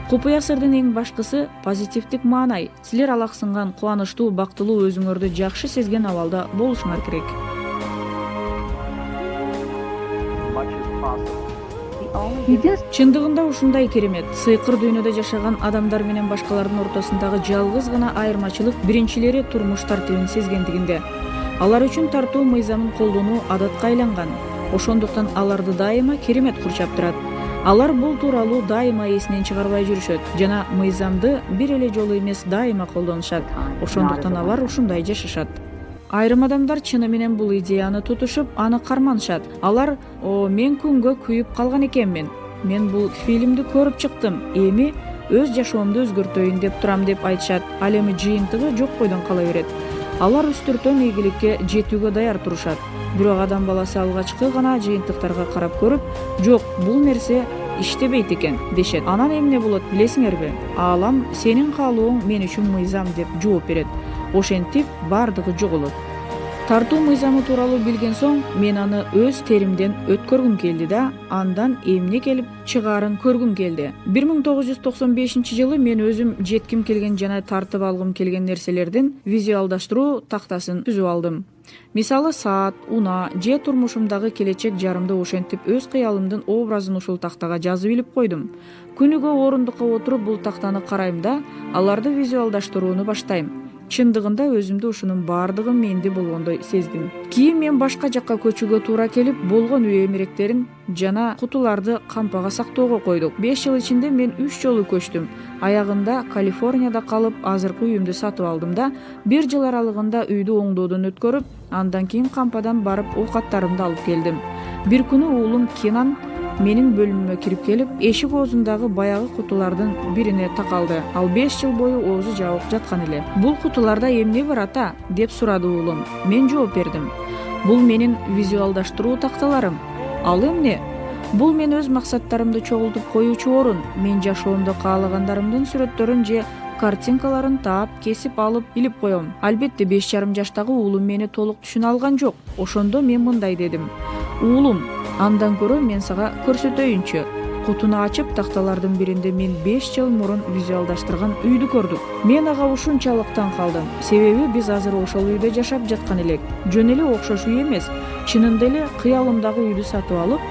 Купуя сырдын эң башкысы позитивдик маанай. Силер алаксынган, кубанычтуу, бактылуу, өзүңөрдү жакшы сезген абалда болушуңар керек. much as possible. Чындыгында ушундай керемет. Сыйкыр дүйнөдө жашаган адамдар менен башкалардын ортосундагы жалгыз гана айырмачылык биринчилери турмуш тартыбын сезгендигинде. Алар үчүн тартуу мыйзамын колдонуу адатка айланган. Ошондуктан аларды дайыма керемет курчап турат. Алар бул тууралуу дайыма эсинен чыгарбай жүрүшөт жана мыйзамды бир эле жолу эмес дайыма колдонушат. Ошондуктан алар ушундай жашашат. Айрым адамдар чыны менен бул идеяны тутушуп, аны карманышат. Алар: мен күнгө күйүп калган экенмин. Мен бул фильмди көрүп чыктым. Эми өз жашоомду өзгөртөйүн деп турам деп айтышат. Ал эми жыйынтыгы жок бойдон кала берет. Алар үстүртөн ийгиликке жетүүгө даяр турушат. Бирок адам баласы алгачкы гана жыйынтыктарга карап көрүп, жок, бул нерсе иштебейт экен дешет. Анан эмне болот билесиңерби? Аалам сенин каалооң мен үчүн мыйзам деп жооп берет. Ошентип бардыгы жоголот. Тартуу мыйзамы тууралуу билген соң, мен аны өз теримден өткөргүм келди да, андан эмне келип чыгаарын көргүм келди. 1995-жылы мен өзүм жетким келген жана тартып алгым келген нерселердин визуалдаштыруу тактасын түзүп алдым. Мисалы саат, уна же турмушумдагы келечек жарымды ошентип өз кыялымдын образын ушул тактага жазып илип койдум. Күнүгө орундукка отуруп бул тактаны карайм да, аларды визуалдаштырууну баштайм. Чындыгында өзүмдү ушунун бардыгы менде болгондой сездим. Кийин мен башка жакка көчүүгө туура келип, болгон үй эмеректерин жана кутуларды кампага сактоого койдук. 5 жыл ичинде мен 3 жолу көчтүм. Аягында Калифорнияда калып, азыркы үйүмдү сатып алдым да, 1 жыл аралыгында үйдү оңдоодон өткөрүп, андан кийин кампадан барып оокаттарымды алып келдим. Бир күнү уулум Кенан менин бөлмөмө кирип келип, эшик оозундагы баягы кутулардын бирине такалды. Ал 5 жыл бою оозу жабык жаткан эле. Бул кутуларда эмне бар ата? Деп сурады уулум. Мен жооп бердим. Бул менин визуалдаштыруу такталарым. Ал эмне? Бул мен өз максаттарымды чогултуп коюучу орун. Мен жашоомдо каалагандарымдын сүрөттөрүн же картинкаларын таап, кесип алып илип коем. Албетте 5,5 жаштагы уулум мени толук түшүнө алган жок. Ошондо мен мындай дедим: уулум, андан көрө мен сага көрсөтөйүнчү. Кутуну ачып, такталардын биринде мен 5 жыл мурун визуалдаштырган үйдү көрдүм. Мен ага ушунчалык таң калдым. Себеби биз азыр ошол үйдө жашап жаткан элек. Жөн эле окшош үй эмес, чынында эле кыялымдагы үйдү сатып алып,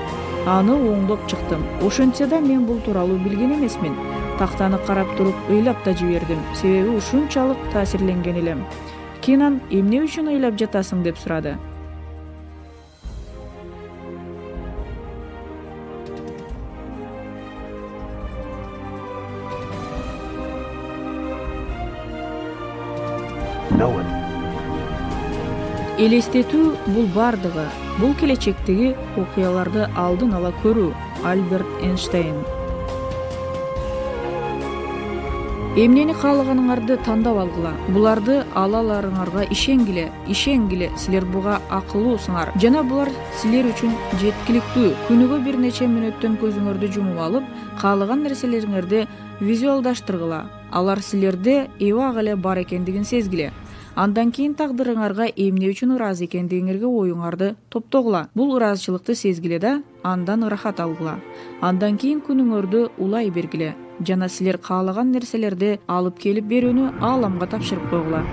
аны оңдоп чыктым. Ошентсе да мен бул тууралуу билген эмесмин. Тактаны карап туруп ыйлап да жибердим. Себеби ушунчалык таасирленген элем. Кенан эмне үчүн ыйлап жатасың деп сурады. Элестетүү бул бардыгы, бул келечектеги окуяларды алдын ала көрүү. Альберт Эйнштейн. Эмнени каалаганыңарды тандап алгыла. Буларды алаларыңарга ишенгиле, силер буга акылуусуңар. Жана булар силер үчүн жеткиликтүү. Күнүгө бир нече мүнөттөн көзүңөрдү жумуп алып, каалаган нерселериңерди визуалдаштыргыла. Алар силерде эбак эле бар экендигин сезгиле. Андан кийин тагдырыңарга эмне үчүн ыраазы экендигиңерге оюңарды топтогула. Бул ыраазычылыкты сезгиле да, андан ырахат алгыла. Андан кийин күнүңөрдү улай бергиле. Жана силер каалаган нерселерди алып келип берүүнү ааламга тапшырып койгула.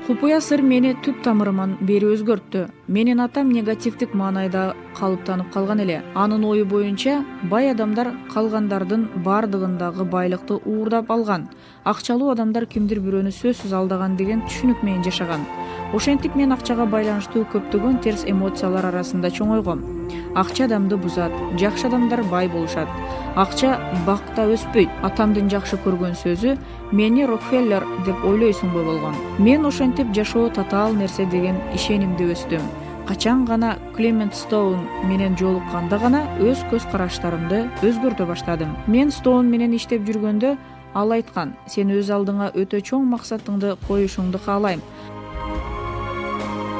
Купуя сыр мени түп тамырыман бери өзгөрттү. Менин атам негативдик маанайда калыптанып калган эле. Анын ою боюнча, бай адамдар калгандардын бардыгындагы байлыкты уурдап алган. Акчалуу адамдар кимдир бирөөнү сөзсүз алдаган деген түшүнүк менен жашаган. Ошентип мен акчага байланыштуу көптөгөн терс эмоциялар арасында чоңойгом. Акча адамды бузат, жакшы адамдар бай болушат. Акча бакта өспөйт. Атамдын жакшы көргөн сөзү мени Рокфеллер деп ойлойсуңбу болгон. Мен ошентип жашоо татаал нерсе деген ишенимде өстүм. Качан гана Клемент Стоун менен жолукканда гана өз көз караштарымды өзгөртө баштадым. Мен Стоун менен иштеп жүргөндө ал айткан: "Сен өз алдыңа өтө чоң максатыңды коюшуңду каалайм.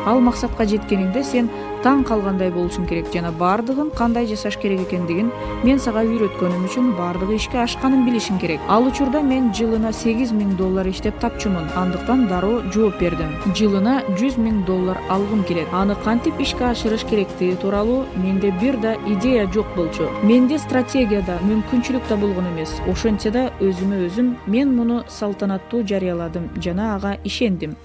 Ал максатка жеткениңде сен таң калгандай болушуң керек жана бардыгын кандай жасаш керек экендигин мен сага үйрөткөнүм үчүн бардыгы ишке ашканын билишиң керек. Ал учурда мен жылына $8,000 иштеп тапчумун. Андыктан дароо жооп бердим. Жылына $100,000 алгым келет. Аны кантип ишке ашырыш керектиги тууралуу менде бир да идея жок болчу. Менде стратегия да, мүмкүнчүлүк да болгон эмес. Ошентсе да өзүмө өзүм мен муну салтанаттуу жарыяладым жана ага ишендим.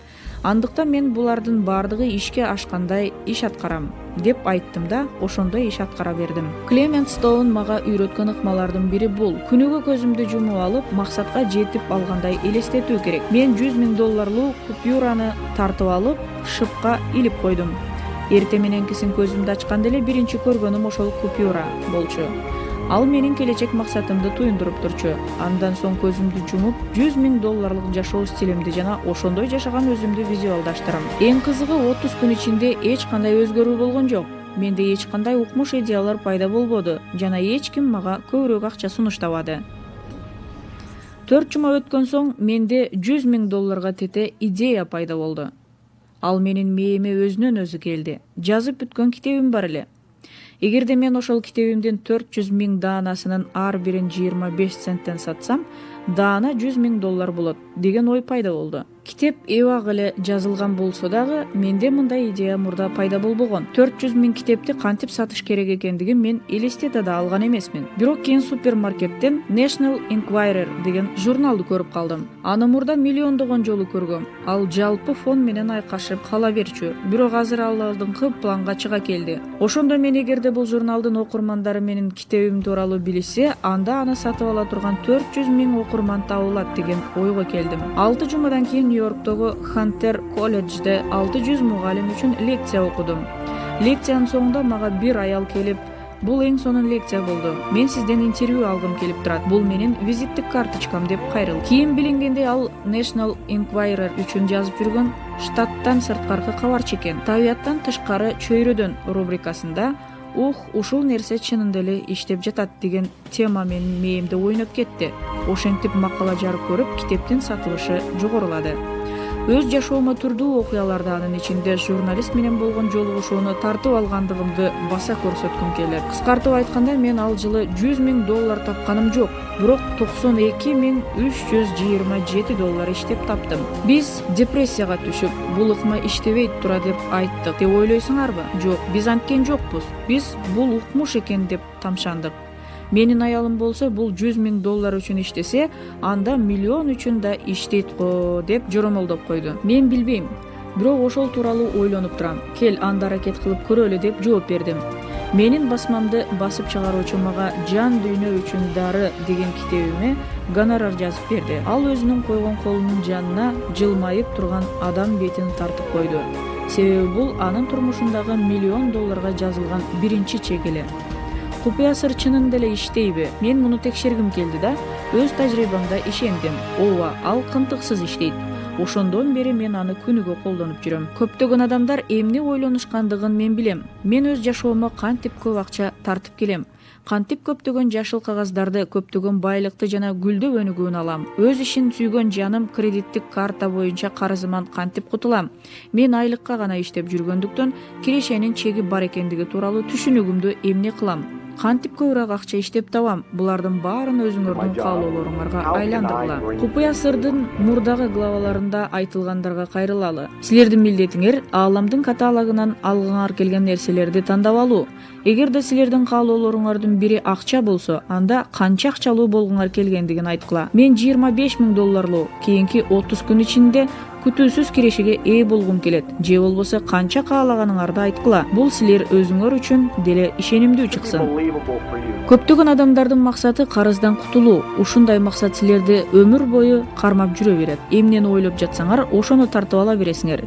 Андыктан мен булардын бардыгы ишке ашкандай иш аткарам деп айттым да, ошондой иш аткара бердим. Клемент Стоун мага үйрөткөн ыкмалардын бири бул: күнүгө көзүмдү жумуп алып, максатка жетип алгандай элестетүү керек. Мен $100,000 купюраны тартып алып, шыпка илип койдум. Эртең мененкисин көзүмдү ачканда эле биринчи көргөнүм ошол купюра болчу. Ал менин келечек максатымды туюндуруп турчу. Андан соң көзүмдү жумуп, $100,000 жашоо стилимди жана ошондой жашаган өзүмдү визуалдаштырам. Эң кызыгы 30 күн ичинде эч кандай өзгөрүү болгон жок. Менде эч кандай укмуш идеялар пайда болбоду жана эч ким мага көбүрөөк акча сунуштабады. 4 жума өткөн соң менде $100,000 тете идея пайда болду. Ал менин мээме өзүнөн өзү келди. Жазып бүткөн китебим бар эле. Эгерде мен ошол китебимдин 400,000 даанасынын ар бирин 25 центтен сатсам, даана $100,000 болот деген ой пайда болду. Китеп эбак эле жазылган болсо дагы, менде мындай идея мурда пайда болбогон. 400,000 китепти кантип сатыш керек экендигин мен элестете да алган эмесмин. Бирок кийин супермаркеттен National Enquirer деген журналды көрүп калдым. Аны мурда миллиондогон жолу көргөм. Ал жалпы фон менен айкашып кала берчү. Бирок азыр ал алдыңкы планга чыга келди. Ошондо мен эгерде бул журналдын окурмандары менин китебим тууралуу билишсе, анда аны сатып ала турган 400,000 окурман табылат деген ойго келдим. 6 жумадан кийин Нью-Йорктогу Хантер колледжде 600 мугалим үчүн лекция окудум. Лекциянын соңунда мага бир аял келип: "Бул эң сонун лекция болду. Мен сизден интервью алгым келип турат. Бул менин визиттик карточкам" деп кайрылды. Кийин билингендей, ал National Enquirer үчүн жазып жүргөн штаттан сырткаркы кабарчы экен. Табияттан тышкары чөйрөдөн рубрикасында ушул нерсе чынында эле иштеп жатат деген тема менин мээмде ойноп кетти. Ошентип макала жарык көрүп, китептин сатылышы жогорулады. Өз жашоомо түрдүү окуяларды, анын ичинде журналист менен болгон жолугушууну тартып алгандыгымды баса көрсөткүм келет. Кыскартып айтканда, мен ал жылы $100,000 тапканым жок, бирок $92,327 иштеп таптым. Биз депрессияга түшүп, бул ыкма иштебейт тура деп айттык деп ойлойсуңарбы? Жок, биз анткен жокпуз. Биз бул укмуш экен деп тамшандык. Менин аялым болсо, бул $100,000 үчүн иштесе, анда миллион үчүн да иштейт го деп жоромолдоп койду. Мен билбейм, бирок ошол тууралуу ойлонуп турам. Кел, анда аракет кылып көрөлү деп жооп бердим. Менин басмамды басып чыгаруучу мага "Жан дүйнө үчүн дары" деген китебиме гонорар жазып берди. Ал өзүнүн койгон колунун жанына жылмайып турган адам бетин тартып койду. Себеби бул анын турмушундагы $1,000,000 жазылган биринчи чек эле. Купуя сыр чынында эле иштейби? Мен муну текшергим келди да, өз тажрыйбамда ишендим. Ооба, ал кынтыксыз иштейт. Ошондон бери мен аны күнүгө колдонуп жүрөм. Көптөгөн адамдар эмне ойлонушкандыгын мен билем. Мен өз жашоомо кантип көп акча тартып келем. Кантип көптөгөн жашыл кагаздарды, көптөгөн байлыкты жана гүлдөп өнүгүүнү алам. Өз ишин сүйгөн жаным кредиттик карта боюнча карызыман кантип кутулам. Мен айлыкка гана иштеп жүргөндүктөн кирешенин чеги бар экендиги тууралуу түшүнүгүмдү эмне кылам? Кантип көбүрөөк акча иштеп табам? Булардын баарын өзүңөрдүн каалоолоруңарга айландыргыла. Купуя сырдын мурдагы главаларында айтылгандарга кайрылалы. Силердин милдетиңер ааламдын каталогунан алгыңар келген нерселерди тандап алуу. Эгерде силердин каалоолоруңардын бири акча болсо, анда канча акчалуу болгуңар келгендигин айткыла. Мен $25,000, кийинки 30 күн ичинде күтүүсүз кирешиге ээ болгум келет же болбосо канча каалаганыңарды айткыла. Бул силер өзүңөр үчүн деле ишенимдүү чыксын. Unbelievable for you. Көптөгөн адамдардын максаты карыздан кутулуу. Ушундай максат силерди өмүр бою кармап жүрө берет. Эмнени ойлоп жатсаңар, ошону тартып ала бересиңер.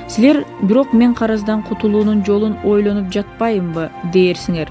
Силер бирок мен карыздан кутулуунун жолун ойлонуп жатпаймбы дээрсиңер.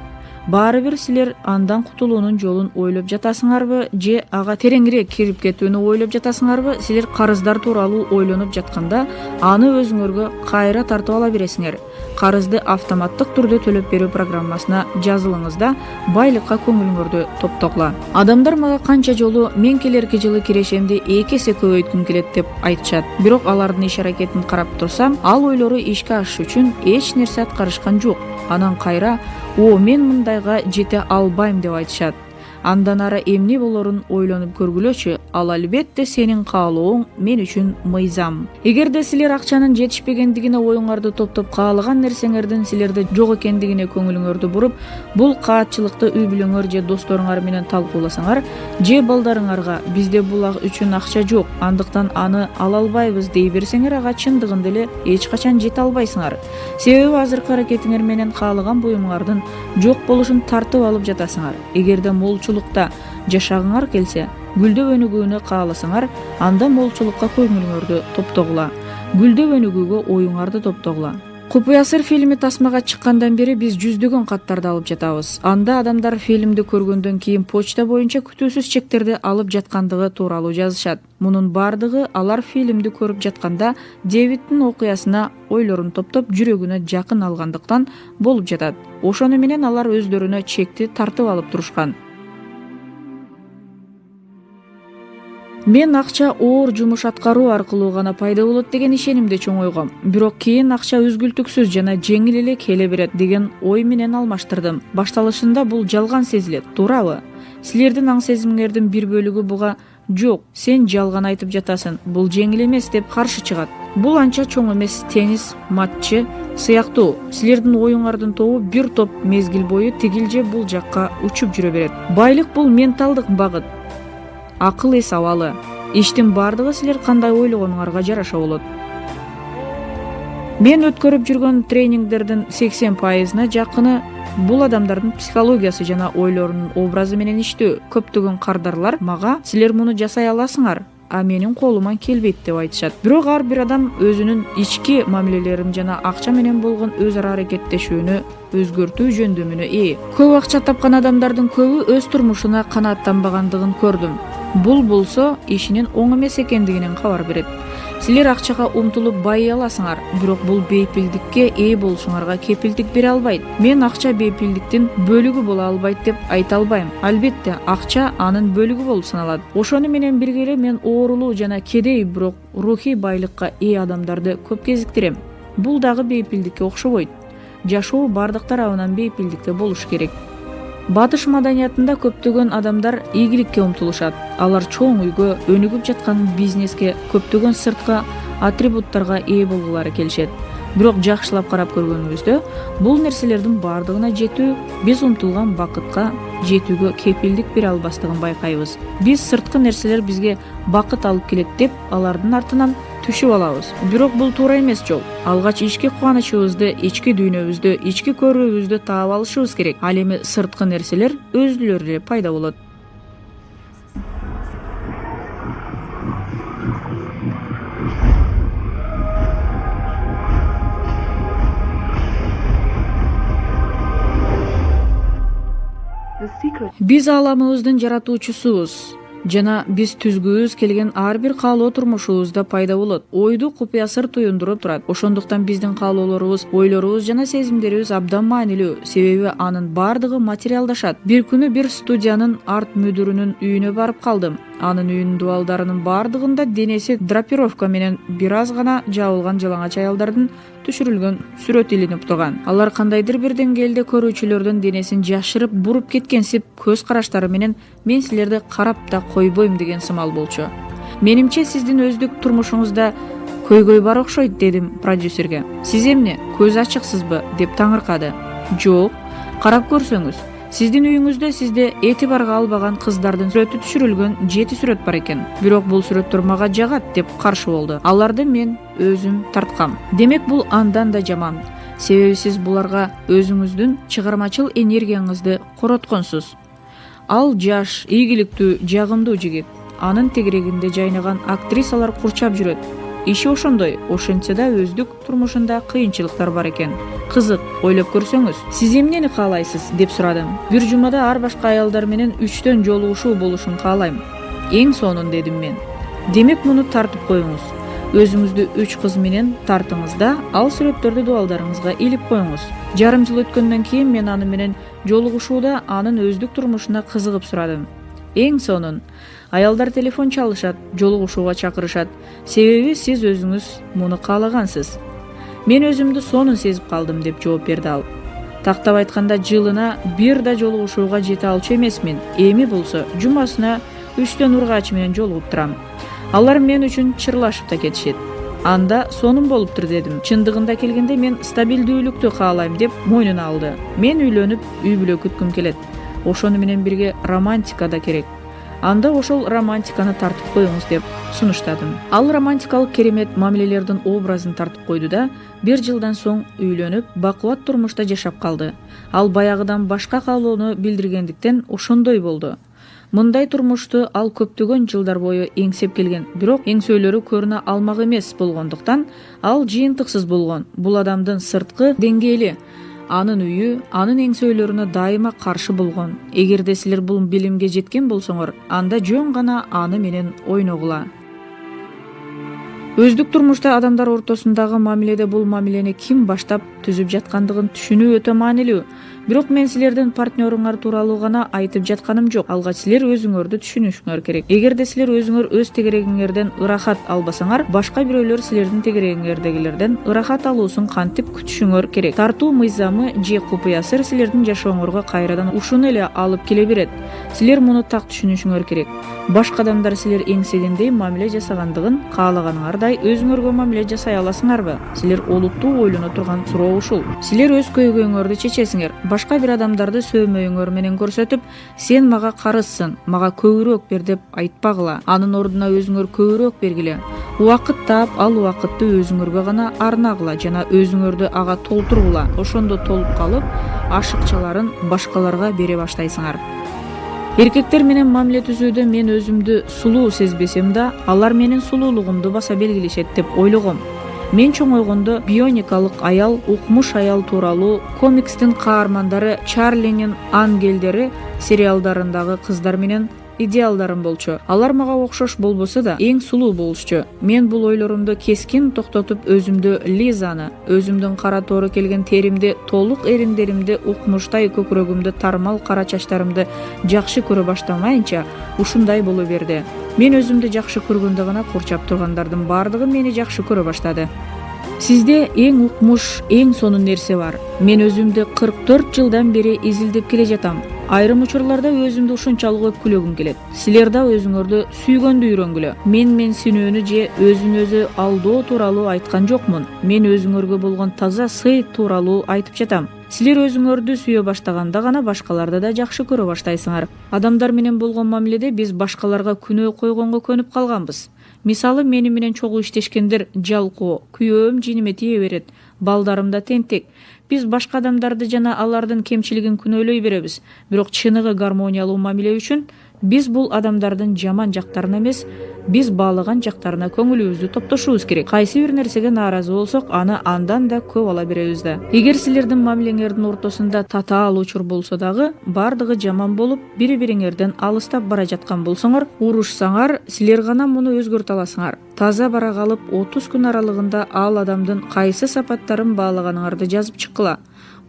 Баары бир силер андан кутулуунун жолун ойлоп жатасыңарбы же ага тереңирээк кирип кетүүнү ойлоп жатасыңарбы? Силер карыздар тууралуу ойлонуп жатканда аны өзүңөргө кайра тартып ала бересиңер. Карызды автоматтык түрдө төлөп берүү программасына жазылыңыз да байлыкка көңүлүңөрдү топтогула. Адамдар мага канча жолу мен келерки жылы кирешемди 2 эсе көбөйткүм келет деп айтышат. Бирок алардын иш аракетин карап турсам, ал ойлору ишке ашыш үчүн эч нерсе аткарышкан жок. Анан кайра мен мындайга жете албайм деп айтышат. Андан ары эмне болорун ойлонуп көргүлөчү. Ал албетте сенин каалооң мен үчүн мыйзам. Эгерде силер акчанын жетишпегендигине оюңарды топтоп каалаган нерсеңердин силерде жок экендигине көңүлүңөрдү буруп, бул каатчылыкты үй бүлөңөр же досторуңар менен талкууласаңар, же балдарыңарга бизде бул үчүн акча жок, андыктан аны ала албайбыз дей берсеңер, ага чындыгында эле эч качан жете албайсыңар. Себеби азыркы аракетиңер менен каалаган буюмуңардын жок болушун тартып алып жатасыңар. Эгерде молчулукта жашагыңар келсе, гүлдөп өнүгүүнү кааласаңар, анда молчулукка көңүлүңөрдү топтогула. Гүлдөп өнүгүүгө оюңарды топтогула. Купуя сыр фильми тасмага чыккандан бери биз жүздөгөн каттарды алып жатабыз. Анда адамдар фильмди көргөндөн кийин почта боюнча күтүүсүз чектерди алып жаткандыгы тууралуу жазышат. Мунун бардыгы алар фильмди көрүп жатканда Дэвидтин окуясына ойлорун топтоп жүрөгүнө жакын алгандыктан болуп жатат. Ошону менен алар өздөрүнө чекти тартып алып турушкан. Мен акча оор жумуш аткаруу аркылуу гана пайда болот деген ишенимде чоңойгом. Бирок кийин акча үзгүлтүксүз жана жеңил эле келе берет деген ой менен алмаштырдым. Башталышында бул жалган сезилет, туурабы? Силердин аң сезимиңердин бир бөлүгү буга жок, сен жалган айтып жатасың, бул жеңил эмес деп каршы чыгат. Бул анча чоң эмес теннис матчы сыяктуу. Силердин оюңардын тобу бир топ мезгил бою тигил же бул жакка учуп жүрө берет. Байлык бул менталдык багыт. Акыл эс абалы. Иштин бардыгы силер кандай ойлогонуңарга жараша болот. Мен өткөрүп жүргөн тренингдердин 80%-на жакыны бул адамдардын психологиясы жана ойлорунун образы менен иштөө. Көптөгөн кардарлар мага силер муну жасай аласыңар, а менин колуман келбейт деп айтышат. Бирок ар бир адам өзүнүн ички мамилелерин жана акча менен болгон өз ара аракеттешүүнү өзгөртүү жөндөмүнө ээ. Көп акча тапкан адамдардын көбү өз турмушуна канааттанбагандыгын көрдүм. Бул болсо ишинин оң эмес экендигинен кабар берет. Силер акчага умтулуп байый аласыңар, бирок бул бейпилдикке ээ болушуңарга кепилдик бере албайт. Мен акча бейпилдиктин бөлүгү боло албайт деп айта албайм. Албетте, акча анын бөлүгү болуп саналат. Ошону менен бирге эле мен оорулуу жана кедей, бирок рухий байлыкка ээ адамдарды көп кезиктирем. Бул дагы бейпилдикке окшобойт. Жашоо бардык тарабынан бейпилдикте болуш керек. Батыш маданиятында көптөгөн адамдар ийгиликке умтулушат. Алар чоң үйгө, өнүгүп жаткан бизнеске, көптөгөн сырткы атрибуттарга ээ болгулары келишет. Бирок жакшылап карап көргөнүбүздө, бул нерселердин бардыгына жетүү биз умтулган бакытка жетүүгө кепилдик бере албастыгын байкайбыз. Биз сырткы нерселер бизге бакыт алып келет деп алардын артынан түшүп алабыз. Бирок бул туура эмес жол. Алгач ички кубанычыбызды, ички дүйнөбүздү, ички көрүүбүздү таап алышыбыз керек. Ал эми сырткы нерселер өзүлөрү эле пайда болот. Биз ааламыбыздын жаратуучусубуз жана биз түзгүбүз келген ар бир каалоо турмушубузда пайда болот. Ойду купуя сыр туюндуруп турат. Ошондуктан биздин каалоолорубуз, ойлорубуз жана сезимдерибиз абдан маанилүү, себеби анын бардыгы материалдашат. Бир күнү бир студиянын арт мүдүрүнүн үйүнө барып калдым. Анын үйүнүн дубалдарынын бардыгында денеси драпировка менен бир аз гана жабылган жалаңач аялдардын түшүрүлгөн сүрөтү илинип турган. Алар кандайдыр бир деңгээлде көрүүчүлөрдүн денесин жашырып, буруп кеткенсип көз караштары менен мен силерди карап да койбойм деген сымал болчу. Менимче сиздин өздүк турмушуңузда көйгөй бар окшойт, дедим продюсерге. Сиз эмне, көз ачыксызбы деп таңыркады. Жок, карап көрсөңүз, Сиздин үйүңүздө сизде этибарга албаган кыздардын сүрөтү түшүрүлгөн 7 сүрөт бар экен. Бирок бул сүрөттөр мага жагат деп каршы болду. Аларды мен өзүм тарткам. Демек бул андан да жаман. Себеби сиз буларга өзүңүздүн чыгармачыл энергияңызды коротконсуз. Ал жаш, ийгиликтүү, жагымдуу жигит. Анын тегерегинде жайнаган актрисалар курчап жүрөт. Иши ошондой, ошентсе да өздүк турмушунда кыйынчылыктар бар экен. Кызык, ойлоп көрсөңүз. Сиз эмнени каалайсыз деп сурадым. Бир жумада ар башка аялдар менен 3төн жолугушуу болушун каалайм. Эң сонун дедим мен. Демек муну тартып коюңуз. Өзүңүздү 3 кыз менен тартыңыз да, ал сүрөттөрдү дубалдарыңызга илип коюңуз. Жарым жыл өткөндөн кийин мен аны менен жолугушууда анын өздүк турмушуна кызыгып сурадым. Эң сонун. Аялдар телефон чалышат, жолугушууга чакырышат. Себеби сиз өзүңүз муну каалагансыз. Мен өзүмдү сонун сезип калдым деп жооп берди ал. Тактап айтканда жылына бир да жолугушууга жете алчу эмесмин. Эми болсо жумасына 3төн ургач менен жолугуп турам. Алар мен үчүн чырлашып да кетишет. Анда сонун болуптур дедим. Чындыгында келгенде мен стабилдүүлүктү каалайм деп мойнуна алды. Мен үйлөнүп, үй бүлө күткүм келет. Ошону менен бирге романтика да керек. Анда ошол романтиканы тартып коюңуз деп сунуштадым. Ал романтикалык керемет мамилелердин образын тартып койду да, 1 жылдан соң үйлөнүп, бакубат турмушта жашап калды. Ал баягыдан башка каалоону билдиргендиктен ошондой болду. Мындай турмушту ал көптөгөн жылдар бою эңсеп келген, бирок эңсөөлөрү көрүнө алмак эмес болгондуктан ал жыйынтыксыз болгон. Бул адамдын сырткы деңгээли, анын үйү, анын эңсөөлөрүнө дайыма каршы болгон. Эгерде силер бул билимге жеткен болсоңор, анда жөн гана аны менен ойногула. Өздүк турмушта адамдар ортосундагы мамиледе бул мамилени ким баштап түзүп жаткандыгын түшүнүү өтө маанилүү. Бирок мен силердин партнеруңар тууралуу гана айтып жатканым жок. Алгач силер өзүңөрдү түшүнүшүңөр керек. Эгерде силер өзүңөр өз тегерегиңерден ырахат албасаңар, башка бирөөлөр силердин тегерегиңердегилерден ырахат алуусун кантип күтүшүңөр керек. Тартуу мыйзамы же купуя сыр силердин жашооңорго кайрадан ушуну эле алып келе берет. Силер муну так түшүнүшүңөр керек. Башка адамдар силер эңсегендей мамиле жасагандыгын каалаганыңардай өзүңөргө мамиле жасай аласыңарбы? Силер олуттуу ойлоно турган суроо ушул. Силер өз көйгөйүңөрдү чечесиңер. Башка бир адамдарды сөөмөйүңөр менен көрсөтүп, сен мага карызсың, мага көбүрөөк бер деп айтпагыла. Анын ордуна өзүңөр көбүрөөк бергиле. Убакыт таап, ал убакытты өзүңөргө гана арнагыла жана өзүңөрдү ага толтургула. Ошондо толуп калып, ашыкчаларын башкаларга бере баштайсыңар. Эркектер менен мамиле түзүүдө мен өзүмдү сулуу сезбесем да, алар менин сулуулугумду баса белгилешет деп ойлогом. Мен чоңойгондо бионикалык аял, укмуш аял тууралуу комикстин каармандары Чарлинин ангелдери сериалдарындагы кыздар менен идеалдарым болчу. Алар мага окшош болбосо да эң сулуу болушчу. Мен бул ойлорумду кескин токтотуп өзүмдү Лизаны, өзүмдүн кара тоору келген теримди, толук эриндеримди, укмуштай көкүрөгүмдү, тармал кара чачтарымды жакшы көрө баштамайынча ушундай боло берди. Мен өзүмдү жакшы көргөндө гана курчап тургандардын баардыгы мени жакшы көрө баштады. Сизде эң укмуш, эң сонун нерсе бар. Мен өзүмдү 44 жылдан бери изилдеп келе жатам. Айрым учурларда өзүмдү ушунчалык өпкүлөгүм келет. Силер да өзүңөрдү сүйгөндү үйрөнгүлө. Мен менсинүүнү же өзүн өзү алдоо тууралуу айткан жокмун. Мен өзүңөргө болгон таза сый тууралуу айтып жатам. Силер өзүңөрдү сүйө баштаганда гана башкаларды да жакшы көрө баштайсыңар. Адамдар менен болгон мамиледе биз башкаларга күнөө койгонго көнүп калганбыз. Мисалы, мени менен чогуу иштешкендер жалкоо, күйөөм жиниме тие берет, балдарым да тентек. Биз башка адамдарды жана алардын кемчилигин күнөөлөй беребиз. Бирок чыныгы гармониялуу мамиле үчүн биз бул адамдардын жаман жактарына эмес, биз баалаган жактарына көңүлүбүздү топтошубуз керек. Кайсы бир нерсеге нааразы болсок, аны андан да көп ала беребиз да. Эгер силердин мамилеңердин ортосунда татаал учур болсо дагы, бардыгы жаман болуп, бири-бириңерден алыстап бара жаткан болсоңор, урушсаңар, силер гана муну өзгөртө аласыңар. Таза бара калып 30 күн аралыгында ал адамдын кайсы сапаттарын баалаганыңарды жазып чыккыла.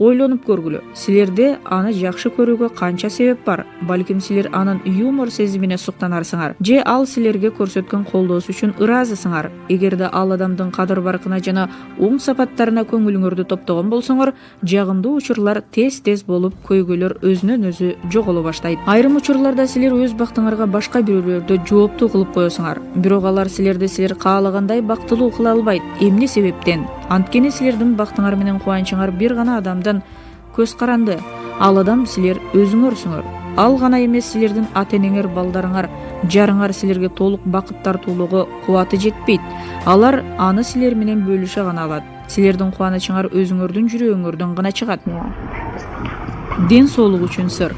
Ойлонуп көргүлө. Силерде аны жакшы көрүүгө канча себеп бар? Балким силер анын юмор сезимине суктанарсыңар, же ал силерге көрсөткөн колдоосу үчүн ыраазысыңар. Эгерде ал адамдын кадыр-баркына жана оң сапаттарына көңүлүңөрдү топтогон болсоңор, жагымдуу учурлар тез-тез болуп, көйгөйлөр өзүнөн өзү жоголо баштайт. Айрым учурларда силер өз бактыңарга башка бирөөлөрдү жооптуу кылып коесуңар, бирок алар силерди силер каалагандай бактылуу кыла албайт. Эмне себептен? Анткени силердин бактыңар менен кубанычыңар бир гана адамдан көз каранды. Ал адам силер өзүңөрсүңөр. Ал гана эмес, силердин ата-энеңер, балдарыңар, жарыңар силерге толук бакыт тартуулугу кубаты жетпейт. Алар аны силер менен бөлүшө гана алат. Силердин кубанычыңар өзүңөрдүн жүрөгүңөрдөн гана чыгат. Ден соолук үчүн сыр.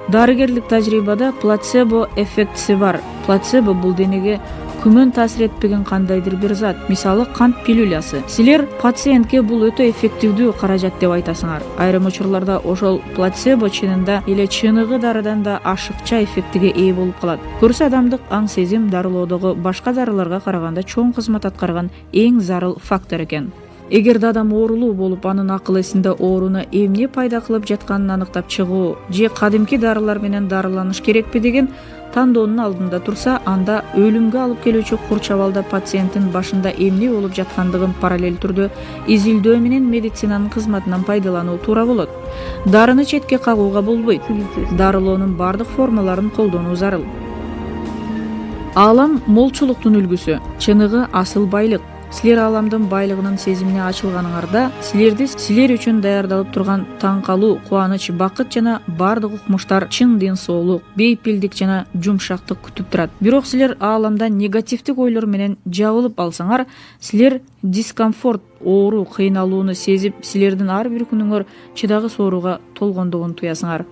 Дарыгерлик тажрыйбада плацебо эффектиси бар. Плацебо бул денеге күмөн таасир этпеген кандайдыр бир зат, мисалы кант пилюлясы. Силер пациентке бул өтө эффективдүү каражат деп айтасыңар. Айрым учурларда ошол плацебо чынында эле чыныгы дарыдан да ашыкча эффектиге ээ болуп калат. Көрсө адамдык аң сезим дарылоодогу башка дарыларга караганда чоң кызмат аткарган эң зарыл фактор экен. Эгерде адам оорулуу болуп, анын акыл эсинде ооруну эмне пайда кылып жатканын аныктап чыгуу же кадимки дарылар менен дарыланыш керекпи деген тандоонун алдында турса, анда өлүмгө алып келүүчү курч абалда пациенттин башында эмне болуп жаткандыгын параллель түрдө изилдөө менен медицинанын кызматынан пайдалануу туура болот. Дарыны четке кагууга болбойт. Дарылоонун бардык формаларын колдонуу зарыл. Аалам молчулуктун үлгүсү, чыныгы асыл байлык. Силер ааламдын байлыгынын сезимине ачылганыңарда, силер үчүн даярдалып турган таң калуу, кубаныч, бакыт жана бардык укмуштар, чын ден соолук, бейпилдик жана жумшактык күтүп турат. Бирок силер ааламда негативдик ойлор менен жабылып алсаңар, силер дискомфорт, оору, кыйналууну сезип, силердин ар бир күнүңөр чыдагыс ооруга толгондугун туясыңар.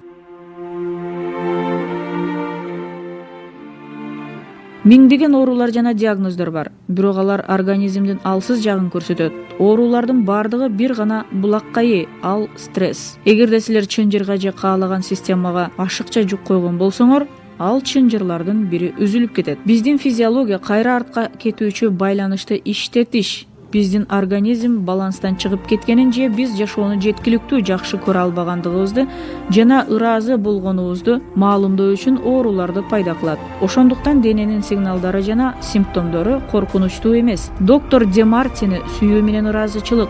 Миңдеген оорулар жана диагноздор бар, бирок алар организмдин алсыз жагын көрсөтөт. Оорулардын бардыгы бир гана булакка ээ, ал стресс. Эгерде силер чынжырга же каалаган системага ашыкча жүк койгон болсоңор, ал чынжырлардын бири үзүлүп кетет. Биздин физиология кайра артка кетүүчү байланышты иштетиш, биздин организм баланстан чыгып кеткенин же биз жашоону жеткиликтүү жакшы көрө албагандыгыбызды жана ыраазы болгонубузду маалымдоо үчүн ооруларды пайда кылат. Ошондуктан дененин сигналдары жана симптомдору коркунучтуу эмес. Доктор Де Мартини сүйүү менен ыраазычылык,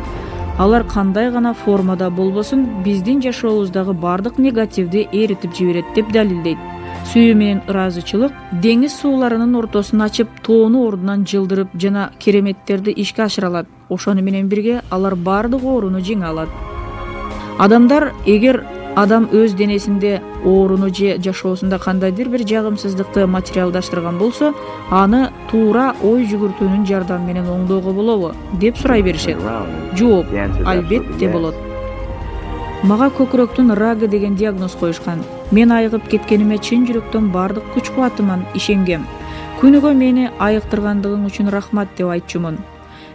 алар кандай гана формада болбосун, биздин жашообуздагы бардык негативди эритип жиберет деп далилдейт. Сүйүү менен ыраазычылык деңиз сууларынын ортосун ачып, тоону ордунан жылдырып жана кереметтерди ишке ашыра алат. Ошону менен бирге алар бардык ооруну жеңе алат. Эгер адам өз денесинде ооруну же жашоосунда кандайдыр бир жагымсыздыкты материалдаштырган болсо, аны туура ой жүгүртүүнүн жардамы менен оңдоого болобу деп сурай беришет. Жооп: албетте болот. Мага көкүрөктүн рагы деген диагноз коюшкан. Мен айыгып кеткениме чын жүрөктөн бардык күч-кубатыман ишенгем. Күнүгө мени айыктыргандыгың үчүн рахмат деп айтчумун.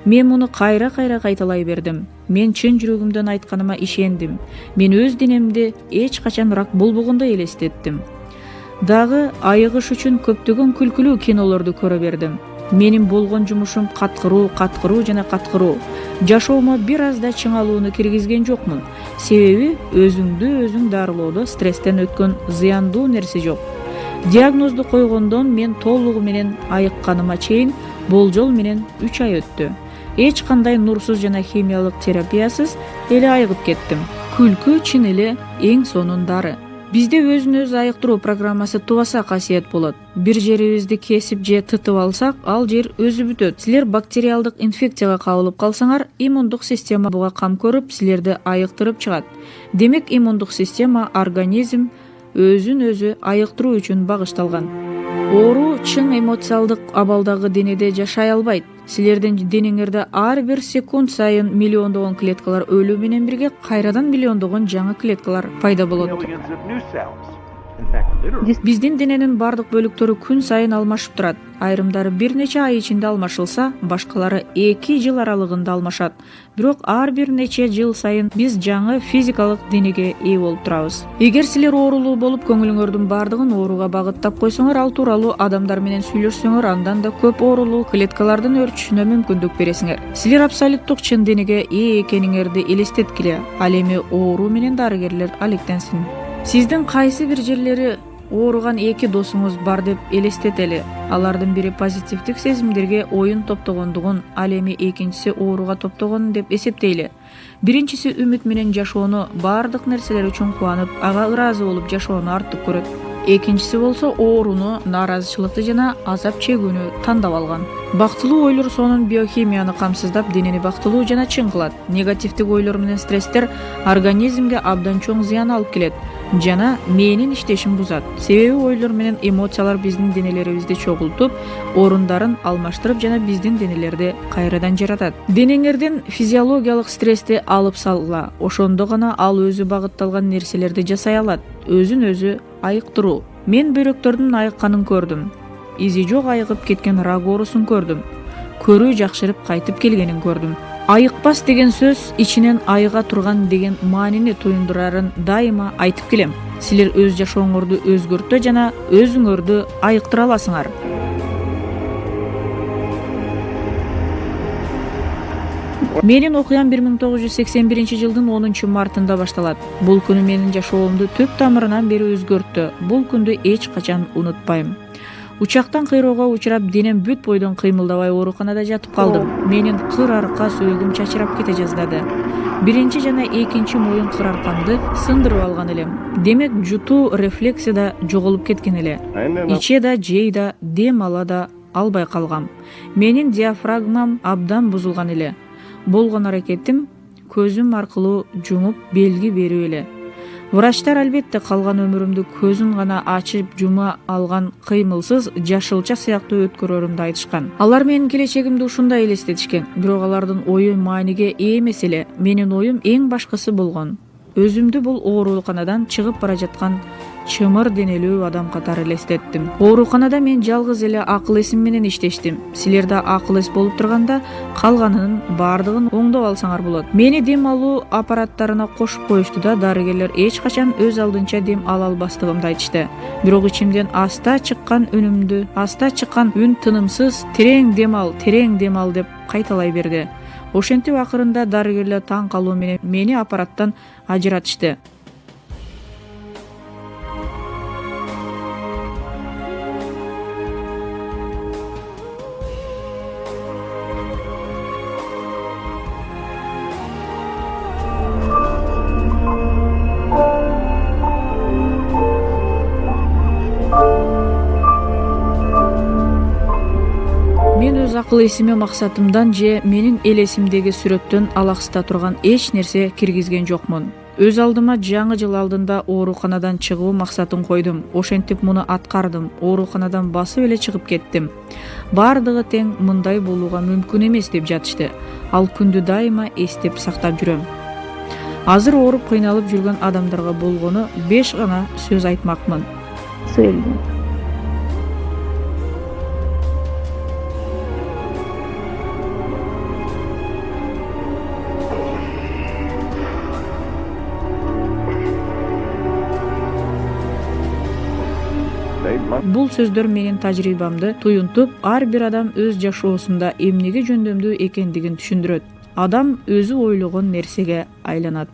Мен муну кайра кайталай бердим. Мен чын жүрөгүмдөн айтканыма ишендим. Мен өз денемди эч качан рак болбогондой элестеттим. Дагы айыгыш үчүн көптөгөн күлкүлүү кинолорду көрө бердим. Менин болгон жумушум каткыруу жана каткыруу. Жашоомо бир аз да чыңалууну киргизген жокмун. Себеби өзүңдү өзүң дарылоодо стресстен өткөн зыяндуу нерсе жок. Диагнозду койгондон мен толугу менен айыкканыма чейин болжол менен 3 ай өттү. Эч кандай нурсуз жана химиялык терапиясыз эле айыгып кеттим. Күлкү чын эле эң сонун дары. Бизде өзүн өзү айыктыруу программасы тубаса касиет болот. Бир жерибизди кесип же тытып алсак, ал жер өзү бүтөт. Силер бактериалдык инфекцияга кабылып калсаңар, иммундук система буга кам көрүп, силерди айыктырып чыгат. Демек, иммундук система, организм өзүн өзү айыктыруу үчүн багышталган. Оору чын эмоциалдык абалдагы денеде жашай албайт. Силердин денеңерде ар бир секунд сайын миллиондогон клеткалар өлүү менен бирге кайрадан миллиондогон жаңы клеткалар пайда болот. Millions of new cells. In fact, literally. Биздин дененин бардык бөлүктөрү күн сайын алмашып турат. Айрымдары бир нече ай ичинде алмашылса, башкалары 2 жыл аралыгында алмашат. Бирок ар бир нече жыл сайын биз жаңы физикалык денеге ээ болуп турабыз. Эгер силер оорулуу болуп, көңүлүңөрдүн бардыгын ооруга багыттап койсоңор, ал тууралуу адамдар менен сүйлөшсөңөр, андан да көп оорулуу клеткалардын өрчүшүнө мүмкүндүк бересиңер. Силер абсолюттук чын денеге ээ экениңерди элестеткиле. Ал эми оору менен дарыгерлер алектенсин. Сиздин кайсы бир жерлери ооруган 2 досуңуз бар деп элестетели. Алардын бири позитивдик сезимдерге оюн топтогондугун, ал эми экинчиси ооруга топтогонун деп эсептейли. Биринчиси үмүт менен жашоону, бардык нерселер үчүн кубанып, ага ыраазы болуп жашоону артык көрөт. экинчиси болсо ооруну, нааразычылыкты жана азап чегүүнү тандап алган. Бактылуу ойлор сонун биохимияны камсыздап, денени бактылуу жана чың кылат. Негативдик ойлор менен стресстер организмге абдан чоң зыян алып келет жана мээнин иштешин бузат. Себеби ойлор менен эмоциялар биздин денелерибизди чогултуп, орундарын алмаштырып жана биздин денелерди кайрадан жаратат. Денеңерден физиологиялык стрессти алып салгыла, ошондо гана ал өзү багытталган нерселерди жасай алат. Өзүн өзү айыктыруу. Мен бөйрөктөрдүн айыкканын көрдүм. Изи жок айыгып кеткен рак оорусун көрдүм. Көрүү жакшырып кайтып келгенин көрдүм. Айыкпас деген сөз ичинен айыга турган деген маанини туюндурарын дайыма айтып келем. Силер өз жашооңорду өзгөртө жана өзүңөрдү айыктыра аласыңар. Менин окуям 1981-жылдын 10-мартында башталат. Бул күнү менин жашоомду түп тамырынан бери өзгөрттү. Бул күндү эч качан унутпайм. Учактан кыйроого учурап, денем бүт бойдон кыймылдабай ооруканада жатып калдым. Менин кыр арка сөөгүм чачырап кете жаздады. Биринчи жана экинчи моюн кыр аркамды сындырып алган элем. Демек, жутуу рефлекси да жоголуп кеткен эле. Иче да, жей да, дем ала да албай калгам. Менин диафрагмам абдан бузулган эле. Болгон аракетим көзүм аркылуу жумуп белги берүү эле. Врачтар албетте калган өмүрүмдү көзүн гана ачып жума алган кыймылсыз жашылча сыяктуу өткөрөрүмдү айтышкан. Алар менин келечегимди ушундай элестетишкен. Бирок алардын ою мааниге ээ эмес эле. Менин оюм эң башкысы болгон. Өзүмдү бул ооруканадан чыгып бара жаткан чымыр денелүү адам катары элестеттим. Ооруканада мен жалгыз эле акыл эсим менен иштештим. Силер да акыл эс болуп турганда калганынын баардыгын оңдоп алсаңар болот. Мени дем алуу аппараттарына кошуп коюшту да, дарыгерлер эч качан өз алдынча дем ала албастыгымды айтышты. Бирок ичимден аста чыккан үн тынымсыз терең дем ал деп кайталай берди. Ошентип акырында дарыгерлер таң калуу менен мени аппараттан ажыратышты. Акыл эсиме максатымдан же менин эл эсимдеги сүрөттөн алаксыта турган эч нерсе киргизген жокмун. Өз алдыма жаңы жыл алдында ооруканадан чыгуу максатын койдум. Ошентип муну аткардым. Ооруканадан басып эле чыгып кеттим. Бардыгы тең мындай болууга мүмкүн эмес деп жатышты. Ал күндү дайыма эстеп сактап жүрөм. Азыр ооруп кыйналып жүргөн адамдарга болгону 5 гана сөз айтмакмын. Целью. Бул сөздөр менин тажрыйбамды туюнтуп, ар бир адам өз жашоосунда эмнеге жөндөмдүү экендигин түшүндүрөт. Адам өзү ойлогон нерсеге айланат.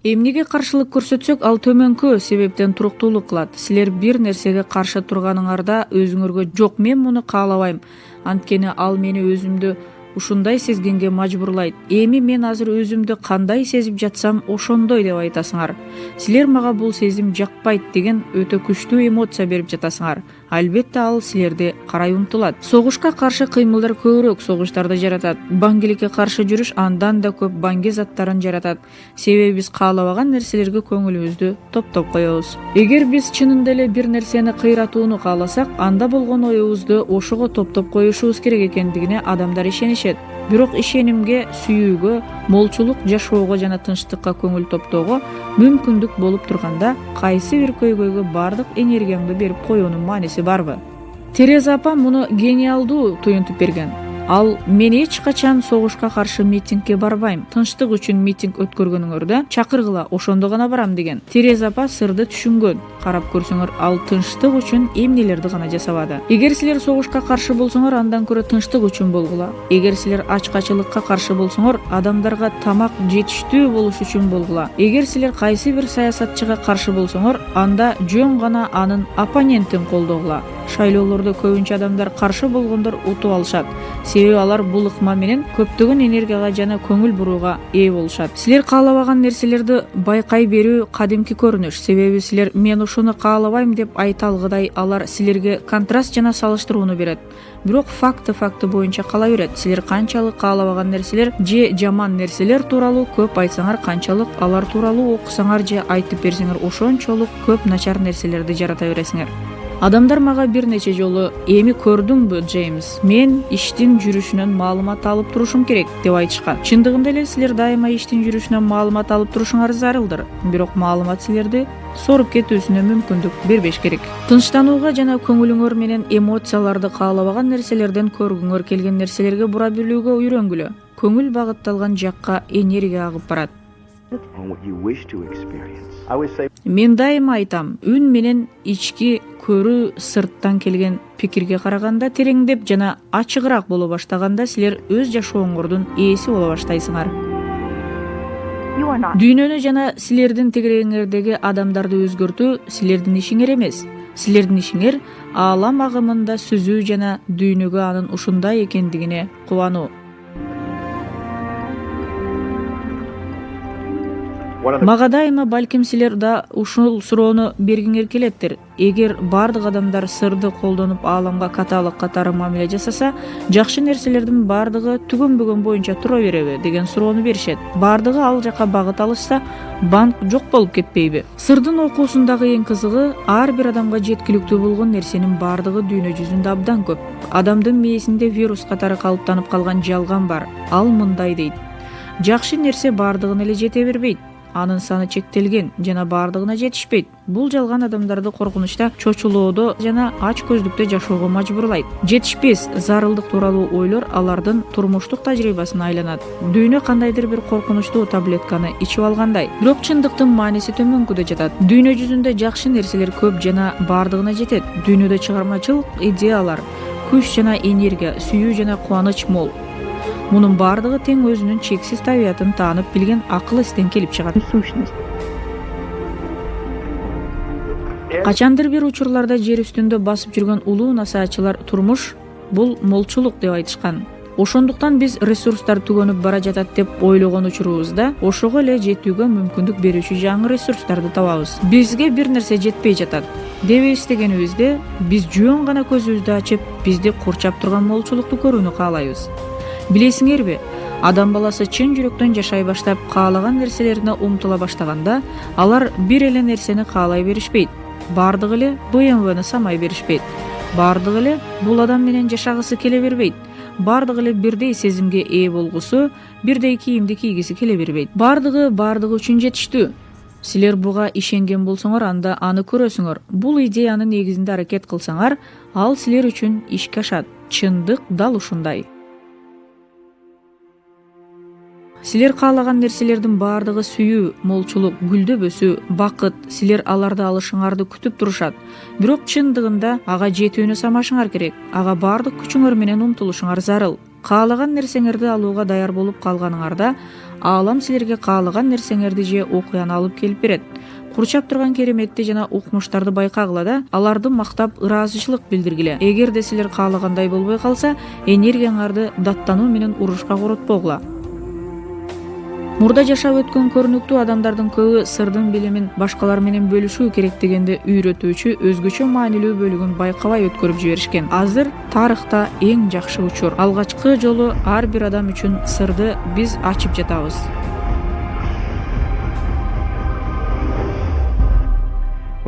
Эмнеге каршылык көрсөтсөк, ал төмөнкү себептен туруктуулук кылат. Силер бир нерсеге каршы турганыңарда өзүңөргө жок, мен муну каалабайм, анткени ал мени өзүмдү ушундай сезгенге мажбурлайт. Эми мен азыр өзүмдү кандай сезип жатсам, ошондой деп айтасыңар. Силер мага бул сезим жакпайт деген өтө күчтүү эмоция берип жатасыңар. Албетте ал силерди карай умтулат. Согушка каршы кыймылдар көбүрөөк согуштарды жаратат. Баңгиликке каршы жүрүш андан да көп баңги заттарын жаратат. Себеби биз каалабаган нерселерге көңүлүбүздү топтоп коебуз. Эгер биз чынында эле бир нерсени кыйратууну кааласак, анда болгон оюбузду ошого топтоп коюшубуз керек экендигине адамдар ишенишет. Бирок ишенимге, сүйүүгө, молчулук жашоого жана тынчтыкка көңүл топтоого мүмкүндүк болуп турганда, кайсы бир көйгөйгө бардык энергияңды берип коюунун мааниси барбы? Тереза апам муну гениалдуу туюнтуп берген. Ал мен эч качан согушка каршы митингге барбайм. Тынчтык үчүн митинг өткөргөнүңөрдө чакыргыла, ошондо гана барам деген. Тереза апа сырды түшүнгөн. Карап көрсөңөр, ал тынчтык үчүн эмнелерди гана жасабады. Эгер силер согушка каршы болсоңор, андан көрө тынчтык үчүн болгула. Эгер силер ачкачылыкка каршы болсоңор, адамдарга тамак жетиштүү болуш үчүн болгула. Эгер силер кайсы бир саясатчыга каршы болсоңор, анда жөн гана анын оппонентин колдогула. Шайлоолордо көбүнчө адамдар каршы болгондор утуп алышат. Себеби алар бул ыкма менен көптөгөн энергияга жана көңүл бурууга ээ болушат. Силер каалабаган нерселерди байкай берүү кадимки көрүнүш. Себеби силер мен ушуну каалабайм деп айта алгыдай алар силерге контраст жана салыштырууну берет. Бирок факты боюнча кала берет. Силер канчалык каалабаган нерселер же жаман нерселер тууралуу көп айтсаңар, канчалык алар тууралуу окусаңар же айтып берсеңер, ошончолук көп начар нерселерди жарата бересиңер. Адамдар мага бир нече жолу эми көрдүңбү, Джеймс, мен иштин жүрүшүнөн маалымат алып турушум керек деп айтышкан. Чындыгында эле силер дайыма иштин жүрүшүнөн маалымат алып турушуңар зарылдыр. Бирок маалымат силерди соруп кетүүсүнө мүмкүндүк бербеш керек. Тынчтанууга жана көңүлүңөр менен эмоцияларды каалабаган нерселерден көргүңөр келген нерселерге бура билүүгө үйрөнгүлө. Көңүл багытталган жакка энергия агып барат. Мен дайыма айтам, үн менен ички көрүү сырттан келген пикирге караганда тереңдеп жана ачыгыраак боло баштаганда силер өз жашооңордун ээси боло баштайсыңар. Дүйнөнү жана силердин тегерегиңердеги адамдарды өзгөртүү силердин ишиңер эмес. Силердин ишиңер аалам агымында сүзүү жана дүйнөгө анын ушундай экендигине кубануу. Мага дайыма балким силер да ушул суроону бергиңер келеттир. Эгер бардык адамдар сырды колдонуп ааламга катаалык катары мамиле жасаса, жакшы нерселердин бардыгы түгөнбөгөн боюнча тура береби деген суроону беришет. Бардыгы ал жака багыт алышса, банк жок болуп кетпейби? Сырдын окуусундагы эң кызыгы, ар бир адамга жеткиликтүү болгон нерсенин бардыгы дүйнө жүзүндө абдан көп. Адамдын мээсинде вирус катары калыптанып калган жалган бар. Ал мындай дейт: жакшы нерсе бардыгына эле жете бербейт. Анын саны чектелген жана бардыгына жетишпейт. Бул жалган адамдарды коркунучта, чочулоодо жана ач көздүктө жашоого мажбурлайт. Жетишпес зарылдык тууралуу ойлор алардын турмуштук тажрыйбасына айланат. Дүйнө кандайдыр бир коркунучтуу таблетканы ичип алгандай. Бирок чындыктын мааниси төмөнкүдө жатат. Дүйнө жүзүндө жакшы нерселер көп жана бардыгына жетет. Дүйнөдө чыгармачылык, идеялар, күч жана энергия, сүйүү жана кубаныч мол. Мунун бардыгы тең өзүнүн чексиз табиятын таанып билген акыл эстен келип чыгат. Качандыр бир учурларда жер үстүндө басып жүргөн улуу насаатчылар турмуш бул молчулук деп айтышкан. Ошондуктан биз ресурстар түгөнүп бара жатат деп ойлогон учурубузда ошого эле жетүүгө мүмкүндүк берүүчү жаңы ресурстарды табабыз. Бизге бир нерсе жетпей жатат деп эстегенибизде биз жөн гана көзүбүздү ачып, бизди курчап турган молчулукту көрүүнү каалайбыз. Билесиңерби, адам баласы чын жүрөктөн жашай баштап, каалаган нерселерине умтула баштаганда, алар бир эле нерсени каалай беришпейт. Бардыгы эле БМВны самай беришпейт. Бардыгы эле бул адам менен жашагысы келе бербейт. Бардыгы эле бирдей сезимге ээ болгусу, бирдей кийимди кийгиси келе бербейт. Бардыгы үчүн жетиштүү. Силер буга ишенген болсоңор, анда аны көрөсүңөр. Бул идеянын негизинде аракет кылсаңар, ал силер үчүн ишке ашат. Чындык дал ушундай. Силер каалаган нерселердин бардыгы сүйүү, молчулук, гүлдөп өсүү, бакыт, силер аларды алышыңарды күтүп турушат. Бирок чындыгында ага жетүүнү самашыңар керек. Ага бардык күчүңөр менен умтулушуңар зарыл. Каалаган нерсеңерди алууга даяр болуп калганыңарда, аалам силерге каалаган нерсеңерди же окуяны алып келип берет. Курчап турган кереметти жана укмуштарды байкагыла да, аларды мактап ыраазычылык билдиргиле. Эгерде силер каалагандай болбой калса, энергияңарды даттануу менен урушка коротпогула. Мурда жашап өткөн көрүнүктүү адамдардын көбү сырдын билимин башкалар менен бөлүшүү керек дегенде үйрөтүүчү өзгөчө маанилүү бөлүгүн байкабай өткөрүп жиберишкен. Азыр тарыхта эң жакшы учур. Алгачкы жолу ар бир адам үчүн сырды биз ачып жатабыз.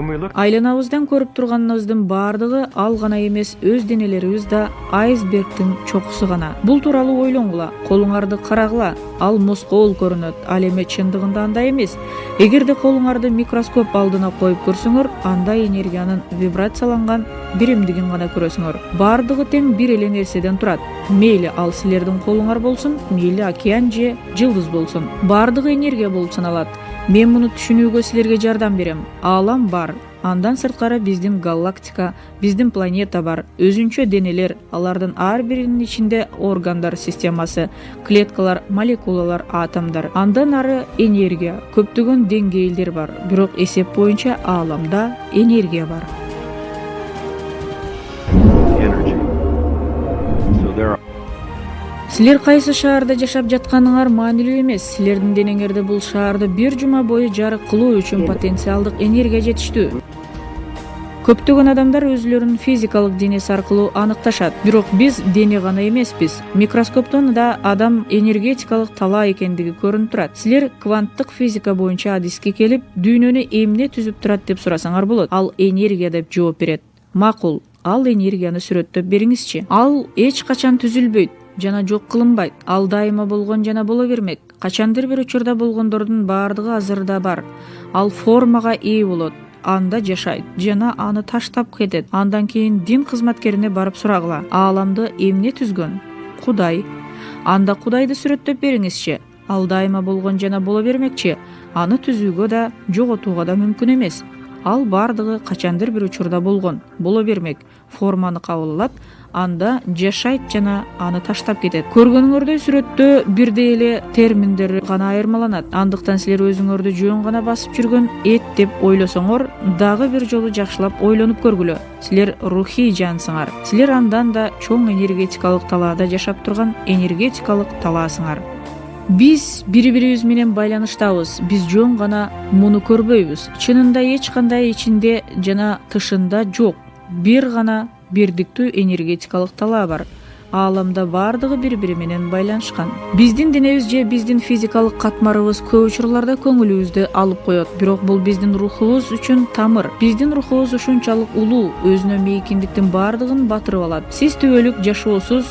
When we look Айланабыздан көрүп турганыбыздын бардыгы ал гана эмес, өз денелерибиз да айсбергдин чокусу гана. Бул тууралуу ойлонгула, колуңарды карагыла. Ал москоол көрүнөт, ал эми чындыгында андай эмес. Эгерде колуңарды микроскоп алдына коюп көрсөңөр, анда энергиянын вибрацияланган биримдигин гана көрөсүңөр. Бардыгы тең бир эле нерседен турат. Мейли ал силердин колуңар болсун, мейли океан же жылдыз болсун. Бардыгы энергия болуп саналат. Мен муну түшүнүүгө силерге жардам берем. Алам бар. Андан сырткары биздин галактика, биздин планета бар. Өзүнчө денелер, алардын ар биринин ичинде органдар системасы, клеткалар, молекулалар, атомдор. Андан ары энергия, көптөгөн деңгээлдер бар. Бирок эсеп боюнча ааламда энергия бар. energy. So there are Силер кайсы шаарда жашап жатканыңар маанилүү эмес. Силердин денеңерде бул шаарда бир жума бою жарык кылуу үчүн потенциалдык энергия жетиштүү. Көптөгөн адамдар өзүлөрүнүн физикалык денеси аркылуу аныкташат. Бирок биз дене гана эмеспиз. Микроскоптон да адам энергетикалык талаа экендиги көрүнүп турат. Силер кванттык физика боюнча адиске келип, дүйнөнү эмне түзүп турат деп сурасаңар болот. Ал энергия деп жооп берет. Макул, ал энергияны сүрөттөп бериңизчи. Ал эч качан түзүлбөйт жана жок кылынбайт. Ал дайыма болгон жана боло бермек. Качандыр бир учурда болгондордун бардыгы азырда бар. Ал формага ээ болот. Анда жашайт жана аны таштап кетет. Андан кийин дин кызматкерине барып сурагыла. Ааламды эмне түзгөн? Кудай. Анда Кудайды сүрөттөп бериңизчи. Ал дайыма болгон жана боло бермекчи. Аны түзүүгө да, жоготууга да мүмкүн эмес. Ал бардыгы качандыр бир учурда болгон, боло бермек. Форманы кабыл алат, анда жашайт жана аны таштап кетет. Көргөнүңөрдөй сүрөттө бирдей эле терминдер гана айырмаланат. Андыктан силер өзүңөрдү жөн гана басып жүргөн эт деп ойлосоңор, дагы бир жолу жакшылап ойлонуп көргүлө. Силер рухий жансыңар. Силер андан да чоң энергетикалык талаада жашап турган энергетикалык талаасыңар. Биз бири-бирибиз менен байланыштабыз. Биз жөн гана муну көрбөйбүз. Чынында эч кандай ичинде жана тышында жок. Бир гана бирдиктүү энергетикалык талаа бар. Ааламда бардыгы бири-бири менен байланышкан. Биздин денебиз же биздин физикалык катмарыбыз көп учурларда көңүлүбүздү алып коет. Бирок бул биздин рухубуз үчүн тамыр. Биздин рухубуз ушунчалык улуу, өзүнө мейкиндиктин бардыгын батырып алат. Сиз түбөлүк жашоосуз,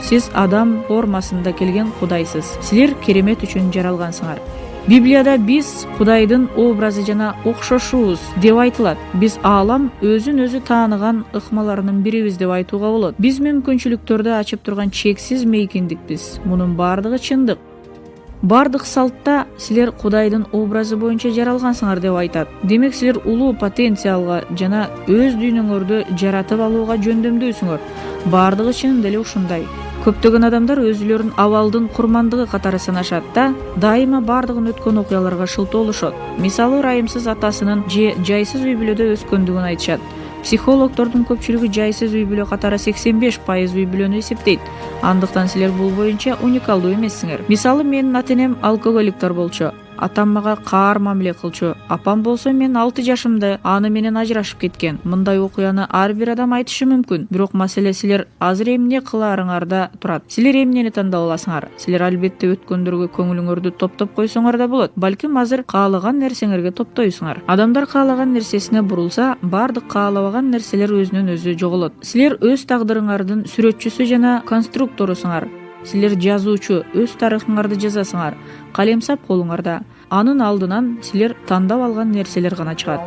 сиз адам формасында келген Кудайсыз. Силер керемет үчүн жаралгансыңар. Библияда биз Кудайдын образы жана окшошубуз деп айтылат. Биз аалам өзүн өзү тааныган ыкмаларынын бирибиз деп айтууга болот. Биз мүмкүнчүлүктөрдү ачып турган чексиз мейкиндикпиз. Мунун бардыгы чындык. Бардык салтта силер Кудайдын образы боюнча жаралгансыңар деп айтат. Демек силер улуу потенциалга жана өз дүйнөңөрдү жаратып алууга жөндөмдөйсүңөр. Бардыгы чынында эле ушундай. Көптөгөн адамдар өзүлөрүн абалдын курмандыгы катары санашат да, дайыма бардыгын өткөн окуяларга шылтоолошот. Мисалы, ырайымсыз атасынын же жайсыз үй бүлөдө өскөндүгүн айтышат. Психологдордун көпчүлүгү жайсыз үй бүлө катары 85% үй бүлөнү эсептейт. Андыктан силер бул боюнча уникалдуу эмессиңер. Мисалы, менин ата-энем алкоголиктер болчу. Атам мага каар мамиле кылчу. Апам болсо мен 6 жашымда аны менен ажырашып кеткен. Мындай окуяны ар бир адам айтышы мүмкүн. Бирок маселе силер азыр эмне кыларыңарда турат. Силер эмнени тандап аласыңар? Силер албетте өткөндөргө көңүлүңөрдү топтоп койсоңор да болот. Балким азыр каалаган нерсеңерге топтойсуңар. Адамдар каалаган нерсесине бурулса, бардык каалабаган нерселер өзүнөн өзү жоголот. Силер өз тагдырыңардын сүрөтчүсү жана конструкторусуңар. Силер жазуучу, өз тарыхыңарды жазасыңар. Калемсап колуңарда. Анын алдынан силер тандап алган нерселер гана чыгат.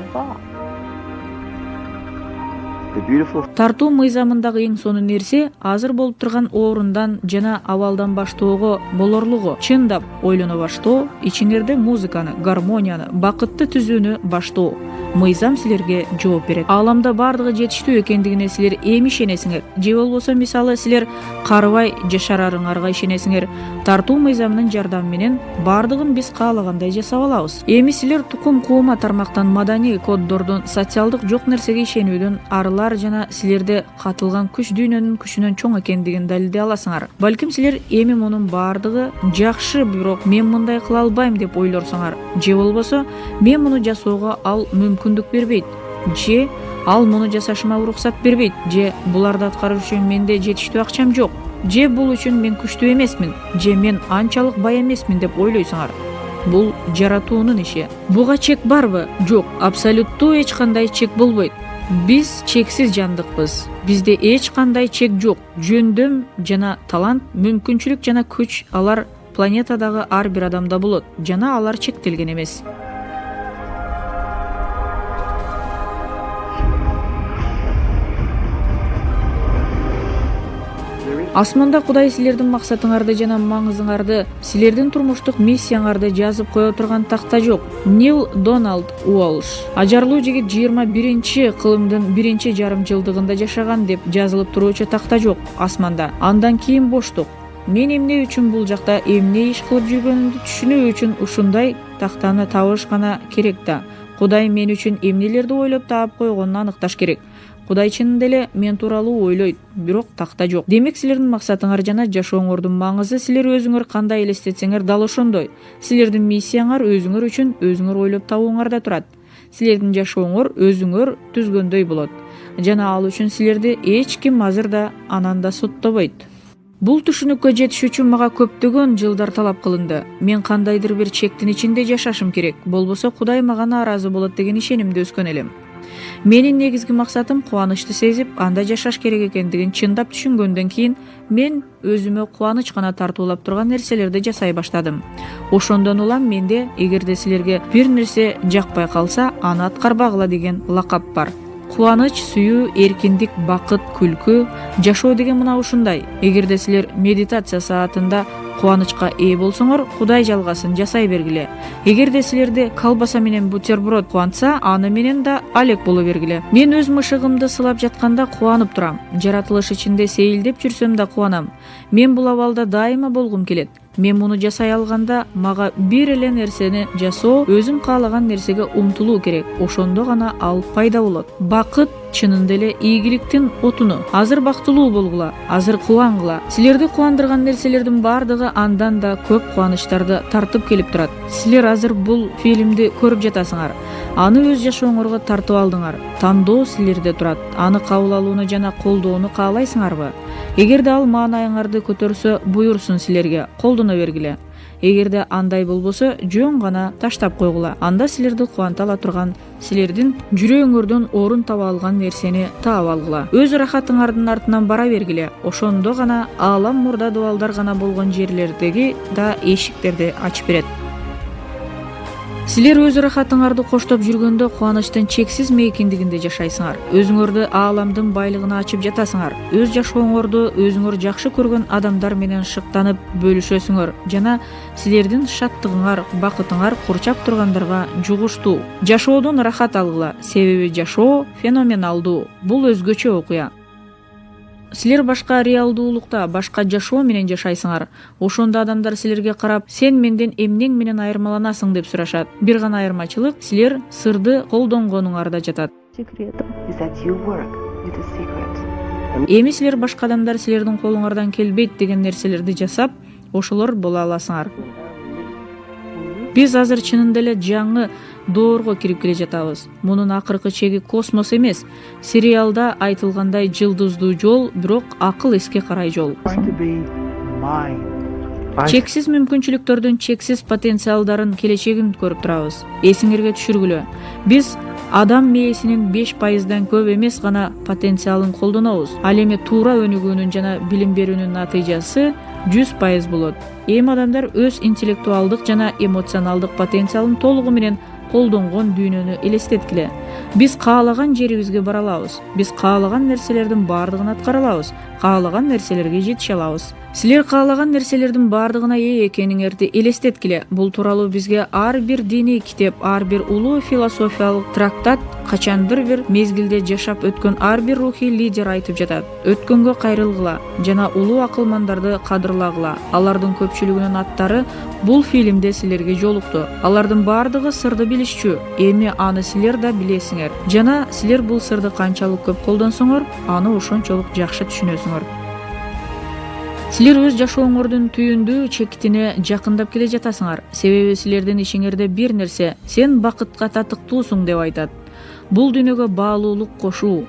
Тартуу мыйзамындагы эң сонун нерсе азыр болуп турган орундан жана абалдан баштоого болорлугу. Чындап ойлоно баштоо, ичиңерде музыканы, гармонияны, бакытты түзүүнү баштоо. Мыйзам силерге жооп берет. Ааламда бардыгы жетиштүү экендигине силер эми ишенесиңер. Же болбосо мисалы силер карыбай жашарарыңарга ишенесиңер. Тартуу мыйзамынын жардамы менен бардыгын биз каалагандай жасап алабыз. Эми силер тукум куума тармактан маданий коддордун, социалдык жок нерсеге ишенүүдөн арылар жана силерде катылган күч дүйнөнүн күчүнөн чоң экендигин далилдей аласыңар. Балким силер эми мунун бардыгы жакшы, бирок мен мындай кыла албайм деп ойлорсуңар. Же болбосо мен муну жасоого ал мүмкүндүк бербейт. Же ал муну жасашыма уруксат бербейт. Же буларды аткарыш үчүн менде жетиштүү акчам жок. Же бул үчүн мен күчтүү эмесмин. Же мен анчалык бай эмесмин деп ойлойсуңар. бул жаратуунун иши. Буга чек барбы? Жок, абсолюттуу эч кандай чек болбойт. Биз чексиз жандыкпыз. Бизде эч кандай чек жок. Жөндөм жана талант, мүмкүнчүлүк жана күч алар планетадагы ар бир адамда болот жана алар чектелген эмес. Асманда Кудай силердин максатыңарды жана маңызыңарды, силердин турмуштук миссияңарды жазып кое турган такта жок. Нил Доналд Уолш. Ажарлуу жигит 21-кылымдын 1,5 жылдыгында жашаган деп жазылып туруучу такта жок асманда. Андан кийин боштук. Мен эмне үчүн бул жакта эмне иш кылып жүргөнүмдү түшүнүү үчүн ушундай тактаны табыш гана керек да. Кудай мен үчүн эмнелерди ойлоп таап койгонун аныкташ керек. Кудай чынында эле мен тууралуу ойлойт, бирок такта жок. Демек силердин максатыңар жана жашооңордун маңызы силер өзүңөр кандай элестетсеңер дал ошондой. Силердин миссияңар өзүңөр үчүн өзүңөр ойлоп табууңарда турат. Силердин жашооңор өзүңөр түзгөндөй болот жана ал үчүн силерди эч ким азыр да анан да соттобойт. Бул түшүнүккө жетиш үчүн мага көптөгөн жылдар талап кылынды. Мен кандайдыр бир чектин ичинде жашашым керек. Болбосо Кудай мага нааразы болот деген ишенимде өскөн элем. Менин негизги максатым кубанычты сезип, анда жашаш керек экендигин чындап түшүнгөндөн кийин мен өзүмө кубаныч гана тартуулап турган нерселерди жасай баштадым. Ошондон улам менде эгерде силерге бир нерсе жакпай калса, аны аткарбагыла деген лакап бар. Кубаныч, сүйүү, эркиндик, бакыт, күлкү, жашоо деген мына ушундай. Эгерде силер медитация саатында кубанычка ээ болсоңор, Кудай жалгасын жасай бергиле. Эгерде силерди колбаса менен бутерброд кубантса, аны менен да алек боло бергиле. Мен өз мышыгымды сылап жатканда кубанып турам. Жаратылыш ичинде сейилдеп жүрсөм да кубанам. Мен бул абалда дайыма болгум келет. Мен муну жасай алганда мага бир эле нерсени жасоо, өзүм каалаган нерсеге умтулуу керек. Ошондо гана ал пайда болот. Бакыт чынында эле ийгиликтин отуну. Азыр бактылуу болгула, азыр кубангыла. Силерди кубандырган нерселердин бардыгы андан да көп кубанычтарды тартып келип турат. Силер азыр бул фильмди көрүп жатасыңар. Аны өз жашооңорго тартып алдыңар. Тандоо силерде турат. Аны кабыл алууну жана колдоону каалайсыңарбы? Эгерде ал маанайыңарды көтөрсө, буйрсун силерге, колдоно бергиле. Эгерде андай болбосо, жөн гана таштап койгула. Анда силерди кубанта ала турган, силердин жүрөгүңөрдөн орун таба алган нерсени таап алгыла. Өз рахатыңардын артынан бара бергиле. Ошондо гана аалам мурда дубалдар гана болгон жерлердеги да эшиктерди ачып берет. Силер өз рахатыңарды коштоп жүргөндө кубанычтын чексиз мейкиндигинде жашайсыңар. Өзүңөрдү ааламдын байлыгына ачып жатасыңар. Өз жашооңорду өзүңөр жакшы көргөн адамдар менен шыктанып бөлүшөсүңөр жана силердин шаттыгыңар, бакытыңар курчап тургандарга жугуштуу. Жашоодон рахат алгыла, себеби жашоо феноменалдуу. Бул өзгөчө окуя. Силер башка реалдуулукта, башка жашоо менен жашайсыңар. Ошондо адамдар силерге карап, сен менден эмнең менен айырмаланасың деп сурашат. Бир гана айырмачылык, силер сырды колдонгонуңарда жатат. Эми силер башка адамдар силердин колуңардан келбейт деген нерселерди жасап, ошолор боло аласыңар. Биз азыр чынында эле жаңы доорго кирип келе жатабыз. Мунун акыркы чеги космос эмес. Сериалда айтылгандай жылдыздуу жол, бирок акыл эске карай жол. Чексиз мүмкүнчүлүктөрдүн чексиз потенциалдарын, келечегин көрүп турабыз. Эсиңерге түшүргүлө. Биз адам мээсинин 5%дан көп эмес гана потенциалын колдонобуз. Ал эми туура өнүгүүнүн жана билим берүүнүн натыйжасы 100% болот. Эми адамдар өз интеллектуалдык жана эмоционалдык потенциалын толугу менен колдонгон дүйнөнү элестеткиле. Биз каалаган жерибизге бара алабыз. Биз каалаган нерселердин бардыгын аткара алабыз. Каалаган нерселерге жетише алабыз. Силер каалаган нерселердин бардыгына ээ экениңерди элестеткиле. Бул тууралуу бизге ар бир диний китеп, ар бир улуу философиялык трактат, качандыр бир мезгилде жашап өткөн ар бир рухий лидер айтып жатат. Өткөнгө кайрылгыла жана улуу акылмандарды кадырлагыла. Алардын көпчүлүгүнүн аттары бул фильмде силерге жолукту. Алардын бардыгы сырды билишчү. Эми аны силер да билесиңер. Жана силер бул сырды канчалык көп колдонсоңор, аны ошончолук жакшы түшүнөсүңөр. Силер өз жашооңордун түйүндүү чекитине жакындап келе жатасыңар. Себеби силердин ишиңерде бир нерсе, сен бакытка татыктуусуң деп айтат. Бул дүйнөгө баалуулук кошуу,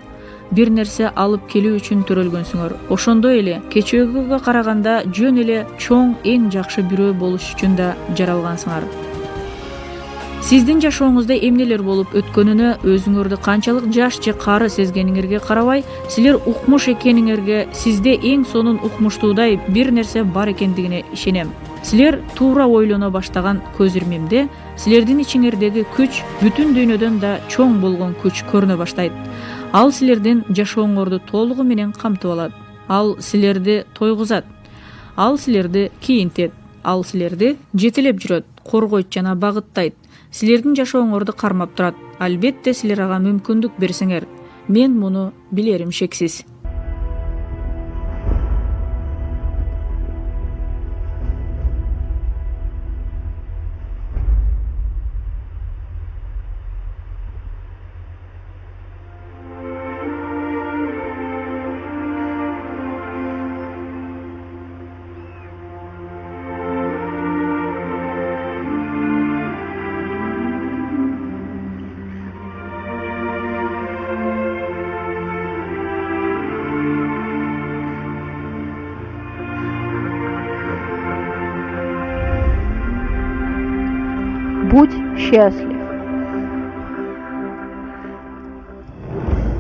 бир нерсе алып келүү үчүн төрөлгөнсүңөр. Ошондой эле кечөөгө караганда жөн эле чоң, эң жакшы бирөө болуш үчүн да жаралгансыңар. Сиздин жашооңузда эмнелер болуп өткөнүнө өзүңөрдү канчалык жаш же кары сезгениңерге карабай, силер укмуш экениңерге, сизде эң сонун укмуштуудай бир нерсе бар экендигине ишенем. Силер туура ойлоно баштаган көз ирмемде силердин ичиңердеги күч бүтүн дүйнөдөн да чоң болгон күч көрүнө баштайт. Ал силердин жашооңорду толугу менен камтып алат. Ал силерди тойгузат. Ал силерди кийинтет. Ал силерди жетелеп жүрөт, коргойт жана багыттайт. Силердин жашооңорду кармап турат. Албетте силер ага мүмкүндүк берсеңер. Мен муну билерим шексиз. Будь счастлив.